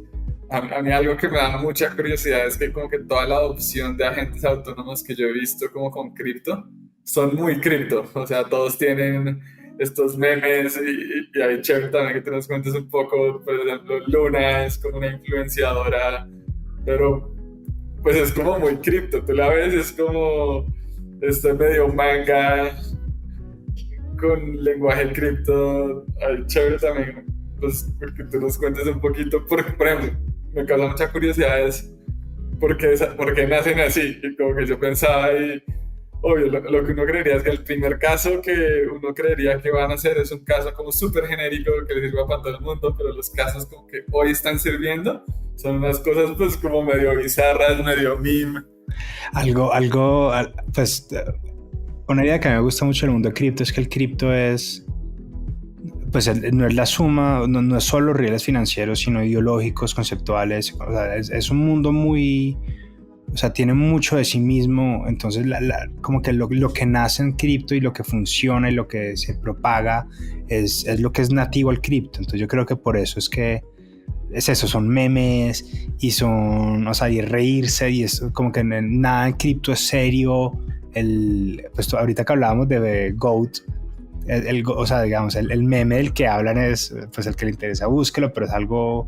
a mí algo que me da mucha curiosidad es que como que toda la adopción de agentes autónomos que yo he visto como con cripto son muy cripto, o sea, todos tienen estos memes y hay chévere también que te nos cuentes un poco, por ejemplo, Luna es como una influenciadora, pero pues es como muy cripto, tú la ves, es como este medio manga con lenguaje cripto, hay chévere también, pues porque tú nos cuentes un poquito, porque por ejemplo, me causa mucha curiosidad es por qué nacen así, y como que yo pensaba y obvio, lo que uno creería es que el primer caso que uno creería que van a hacer es un caso como súper genérico que le sirva para todo el mundo, pero los casos como que hoy están sirviendo son unas cosas pues como medio bizarras, medio meme. Pues una idea que me gusta mucho del mundo de cripto es que el cripto es, pues no es la suma, no es solo rieles financieros, sino ideológicos, conceptuales, o sea, es un mundo muy, o sea, tiene mucho de sí mismo, entonces como que lo que nace en cripto y lo que funciona y lo que se propaga es lo que es nativo al cripto, entonces yo creo que por eso es que es eso, son memes y son, o sea, y reírse y es como que nada en cripto es serio, pues ahorita que hablábamos de GOAT, o sea, digamos, el meme del que hablan es, pues el que le interesa, búsquelo, pero es algo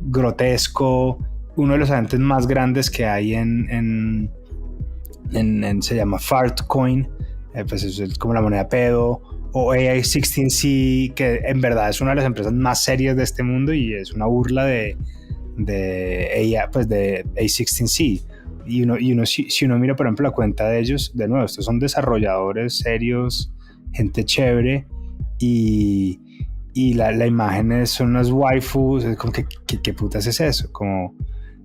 grotesco. Uno de los agentes más grandes que hay se llama Fartcoin, pues es como la moneda pedo, o AI16C, que en verdad es una de las empresas más serias de este mundo y es una burla de AI, pues de A16C. Y si uno mira, por ejemplo, la cuenta de ellos, de nuevo, estos son desarrolladores serios, gente chévere, y la imagen son unas waifus, es como que ¿qué putas es eso? Como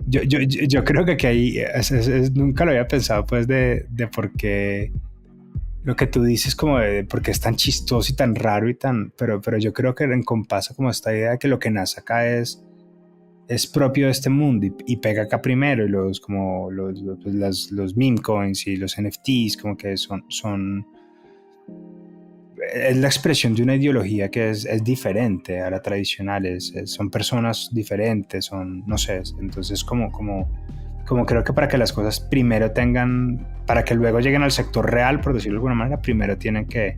yo creo que ahí nunca lo había pensado pues de por qué lo que tú dices como de por qué es tan chistoso y tan raro y tan, pero yo creo que encompasa como esta idea de que lo que nace acá es propio de este mundo y pega acá primero y como los meme coins y los NFTs como que son es la expresión de una ideología que es diferente a la tradicional, son personas diferentes, son, no sé, entonces como creo que para que las cosas primero para que luego lleguen al sector real, por decirlo de alguna manera, primero tienen que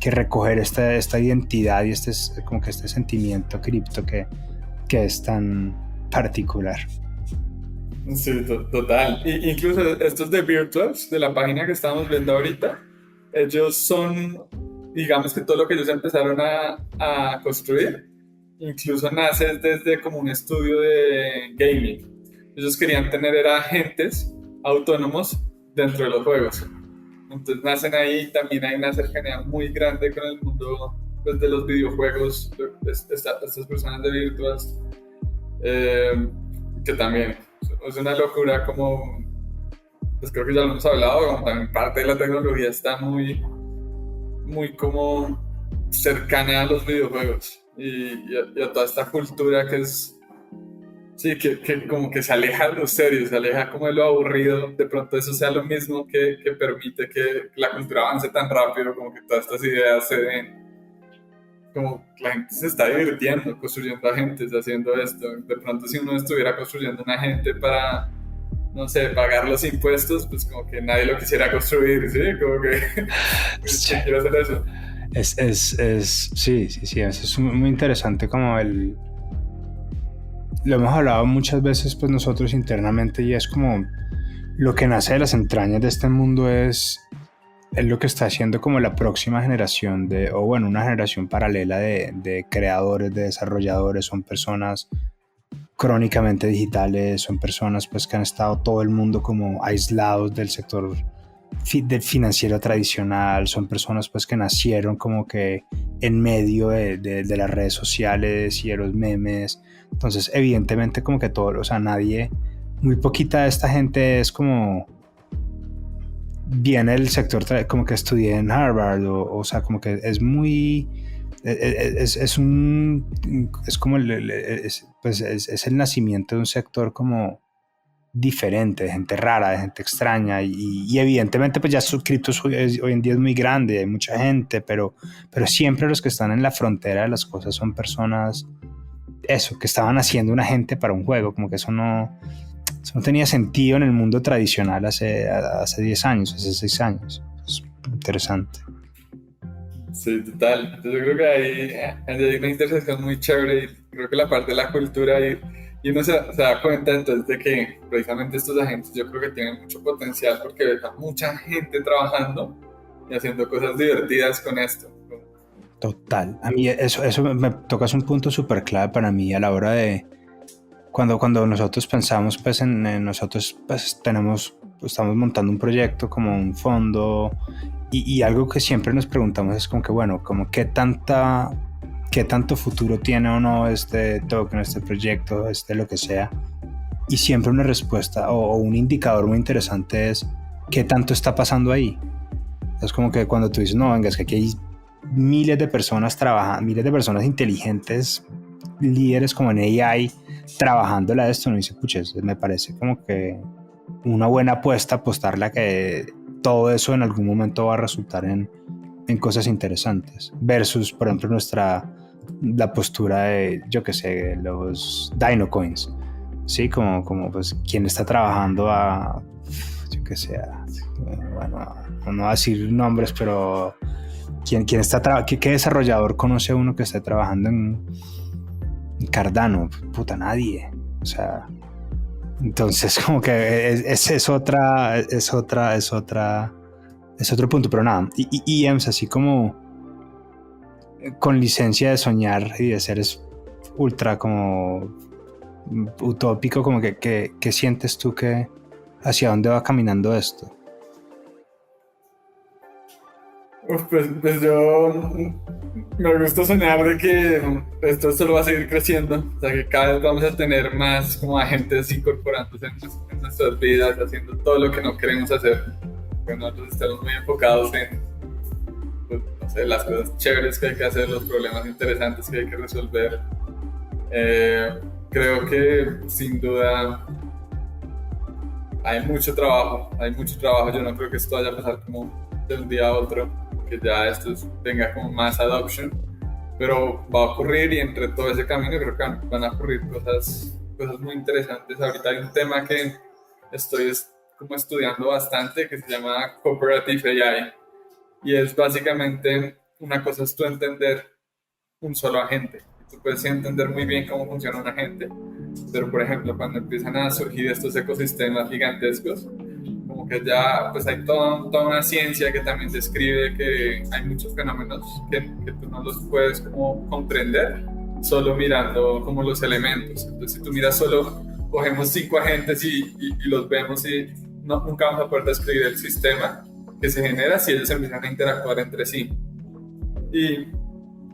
recoger esta identidad y como que este sentimiento cripto que es tan particular. Sí, total. Incluso estos de Virtuals, de la página que estamos viendo ahorita, ellos son, digamos que todo lo que ellos empezaron a construir, incluso nace desde como un estudio de gaming. Ellos querían tener agentes autónomos dentro de los juegos. Entonces nacen ahí, también hay una cercanía muy grande con el mundo pues, de los videojuegos, estas personas de Virtuals, que también es una locura como, pues creo que ya lo hemos hablado, como también parte de la tecnología está muy como cercana a los videojuegos y a toda esta cultura que es, sí, que como que se aleja de lo serio, se aleja como de lo aburrido, de pronto eso sea lo mismo que permite que la cultura avance tan rápido, como que todas estas ideas se den, como la gente se está divirtiendo construyendo agentes, haciendo esto, de pronto si uno estuviera construyendo un agente para no sé, pagar los impuestos, pues como que nadie lo quisiera construir, ¿sí? Como que Sí. quiero hacer eso. Sí, es muy interesante como lo hemos hablado muchas veces pues nosotros internamente y es como lo que nace de las entrañas de este mundo es lo que está haciendo como la próxima generación una generación paralela de creadores, de desarrolladores, son personas crónicamente digitales, son personas pues que han estado todo el mundo como aislados del sector del financiero tradicional, son personas pues que nacieron como que en medio de las redes sociales y de los memes, entonces evidentemente como que todo, o sea, muy poquita de esta gente es como viene del sector como que estudié en Harvard o sea, como que es muy es como es el nacimiento de un sector como diferente, de gente rara, de gente extraña y evidentemente pues ya cripto hoy en día es muy grande, hay mucha gente, pero siempre los que están en la frontera de las cosas son personas eso, que estaban haciendo una gente para un juego, como que eso no tenía sentido en el mundo tradicional hace 10 años, hace 6 años. Es interesante. Sí, total. Entonces yo creo que hay una intersección muy chévere y creo que la parte de la cultura y uno se da cuenta entonces de que precisamente estos agentes yo creo que tienen mucho potencial porque ves a mucha gente trabajando y haciendo cosas divertidas con esto. Total. A mí eso me tocas un punto súper clave para mí a la hora de cuando nosotros pensamos pues en nosotros pues estamos montando un proyecto como un fondo y algo que siempre nos preguntamos es como que bueno, como qué tanto futuro tiene o no este token, este proyecto, lo que sea, y siempre una respuesta o un indicador muy interesante es qué tanto está pasando ahí. Es como que cuando tú dices no, venga, es que aquí hay miles de personas trabajando, miles de personas inteligentes, líderes como en AI trabajándole a esto, no dice, puches, me parece como que una buena apuesta apostarle a que todo eso en algún momento va a resultar en cosas interesantes versus, por ejemplo, la postura de, yo que sé, los Dino Coins, ¿sí? Como pues quien está trabajando yo que sé, bueno, no voy a decir nombres, pero ¿quién está ¿qué desarrollador conoce a uno que esté trabajando en Cardano? Puta, nadie. O sea, entonces como que es otro punto, pero nada. Y EMS, así como con licencia de soñar y de ser ultra como utópico, como que sientes tú que hacia dónde va caminando esto. Pues yo me gusta soñar de que esto solo va a seguir creciendo, o sea que cada vez vamos a tener más como agentes incorporándose en nuestras vidas, haciendo todo lo que no queremos hacer, que nosotros estamos muy enfocados en pues, no sé, las cosas chéveres que hay que hacer, los problemas interesantes que hay que resolver. Creo que sin duda hay mucho trabajo, yo no creo que esto vaya a pasar como de un día a otro, que ya esto tenga como más adoption, pero va a ocurrir y entre todo ese camino creo que van a ocurrir cosas muy interesantes. Ahorita hay un tema que estoy como estudiando bastante que se llama Cooperative AI y es básicamente una cosa es tú entender un solo agente. Tú puedes entender muy bien cómo funciona un agente, pero por ejemplo cuando empiezan a surgir estos ecosistemas gigantescos, como que ya pues hay toda una ciencia que también describe que hay muchos fenómenos que tú no los puedes como comprender solo mirando como los elementos. Entonces si tú miras solo, cogemos 5 agentes y los vemos y nunca vamos a poder describir el sistema que se genera si ellos empiezan a interactuar entre sí. Y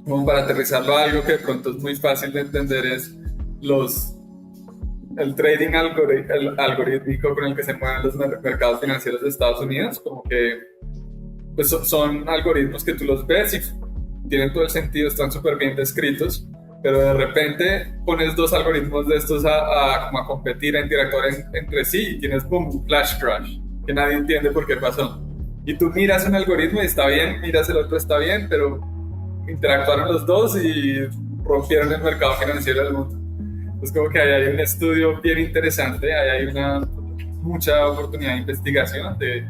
como para aterrizarlo a algo que de pronto es muy fácil de entender es el trading algorítmico con el que se mueven los mercados financieros de Estados Unidos, como que pues son algoritmos que tú los ves y tienen todo el sentido, están súper bien descritos, pero de repente pones 2 algoritmos de estos como a competir, a interactuar entre sí y tienes boom, flash crash, que nadie entiende por qué pasó. Y tú miras un algoritmo y está bien, miras el otro está bien, pero interactuaron los dos y rompieron el mercado financiero del mundo. Es como que ahí hay un estudio bien interesante, ahí hay mucha oportunidad de investigación de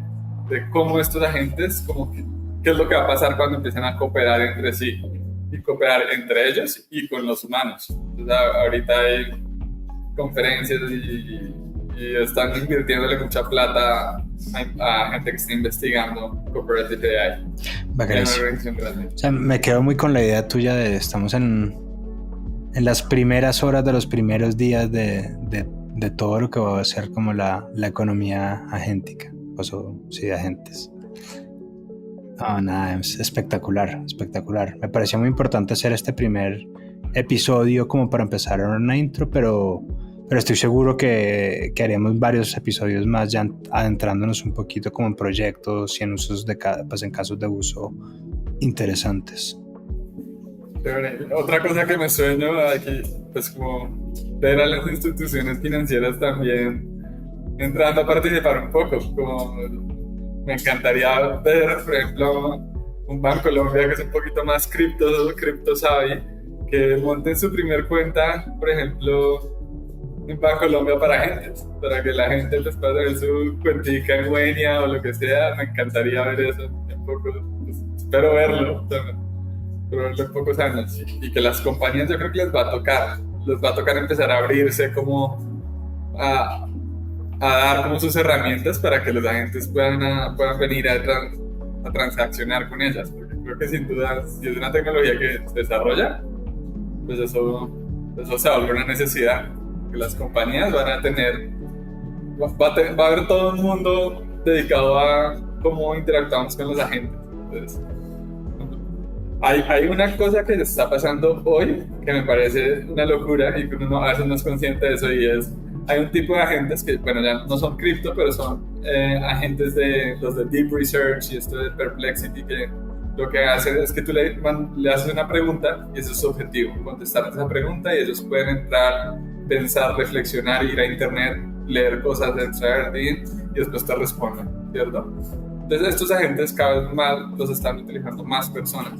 cómo estos agentes, qué es lo que va a pasar cuando empiecen a cooperar entre sí y cooperar entre ellos y con los humanos. Entonces, ahorita hay conferencias y están invirtiéndole mucha plata a gente que está investigando Cooperative AI. O sea, me quedo muy con la idea tuya de estamos en las primeras horas de los primeros días de todo lo que va a ser como la economía agéntica, sí, de agentes. Nada, es espectacular. Me pareció muy importante hacer este primer episodio como para empezar una intro, pero estoy seguro que haremos varios episodios más ya adentrándonos un poquito como en proyectos y en usos pues en casos de uso interesantes. Otra cosa que me sueño aquí, pues como ver a las instituciones financieras también entrando a participar un poco, como me encantaría ver, por ejemplo, un Bancolombia que es un poquito más cripto savvy, que monten su primer cuenta, por ejemplo, en Bancolombia para agentes, para que la gente les pueda tener su cuentica en Wenia o lo que sea. Me encantaría ver eso en pocos, pues, espero verlo, pero verlo en pocos años. Y que las compañías, yo creo que les va a tocar empezar a abrirse como a dar como sus herramientas para que los agentes puedan venir a transaccionar con ellas, porque creo que sin duda, si es una tecnología que se desarrolla, pues eso se vuelve una necesidad, que las compañías van a tener, va a haber todo un mundo dedicado a cómo interactuamos con los agentes. Entonces, hay una cosa que está pasando hoy que me parece una locura y que uno a veces no es consciente de eso, y es, hay un tipo de agentes que, bueno, ya no son cripto, pero son agentes de los de Deep Research y esto de Perplexity, que lo que hacen es que tú le haces una pregunta y ese es su objetivo, contestar esa pregunta, y ellos pueden entrar, pensar, reflexionar, ir a internet, leer cosas de Airbnb y después te responden, ¿cierto? Entonces estos agentes cada vez más los están utilizando más personas,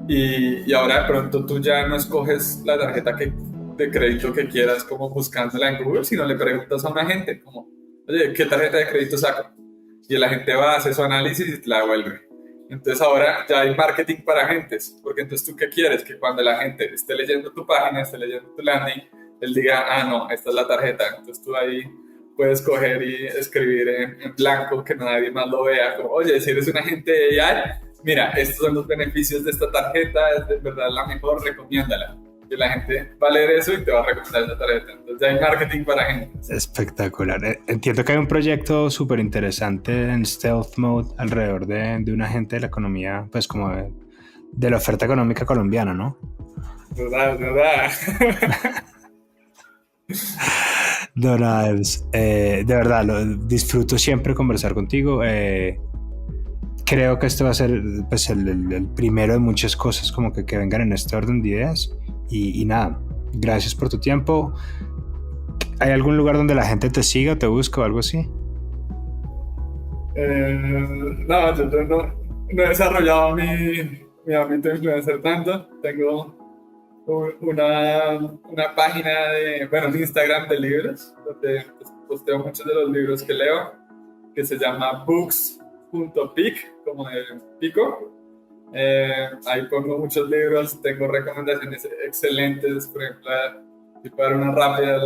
y ahora de pronto tú ya no escoges la tarjeta de crédito que quieras como buscándola en Google, sino le preguntas a un agente como, oye, ¿qué tarjeta de crédito saco? Y el agente va a hacer su análisis y te la devuelve. Entonces ahora ya hay marketing para agentes, porque entonces tú, ¿qué quieres? Que cuando la gente esté leyendo tu página, esté leyendo tu landing, él diga, ah, no, esta es la tarjeta. Entonces tú ahí puedes coger y escribir en blanco, que nadie más lo vea, como, oye, si eres un agente de AI, mira, estos son los beneficios de esta tarjeta, es de verdad la mejor, recomiéndala. Y la gente va a leer eso y te va a recomendar esa tarjeta. Entonces ya hay marketing para agentes. Espectacular. Entiendo que hay un proyecto súper interesante en stealth mode alrededor de un agente de la economía, pues como de la oferta económica colombiana, ¿no? ¿Verdad? Don Ives, de verdad, disfruto siempre conversar contigo. Creo que este va a ser pues, el primero de muchas cosas como que vengan en este orden de ideas. Y nada, gracias por tu tiempo. ¿Hay algún lugar donde la gente te siga, te busca o algo así? No, yo no he desarrollado mi ámbito de influencer tanto. Tengo una página en Instagram de libros, donde posteo muchos de los libros que leo, que se llama books.pic, como de pico. Ahí pongo muchos libros, tengo recomendaciones excelentes, por ejemplo, si puedo dar una rápida,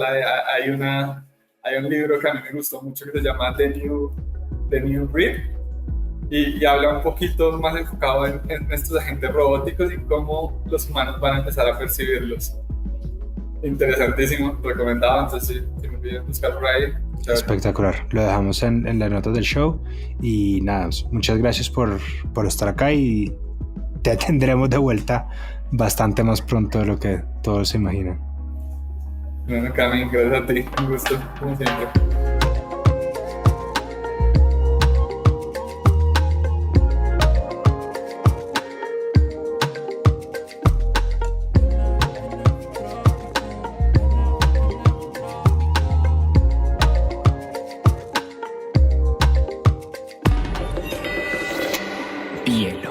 hay un libro que a mí me gustó mucho que se llama The New Breed, y habla un poquito más enfocado en estos agentes robóticos y cómo los humanos van a empezar a percibirlos. Interesantísimo, recomendado, entonces si me piden buscar por ahí. Espectacular, lo dejamos en las notas del show, y nada, muchas gracias por estar acá, y te tendremos de vuelta bastante más pronto de lo que todos se imaginan. Bueno, Cami, gracias a ti, un gusto, como siempre. Hielo.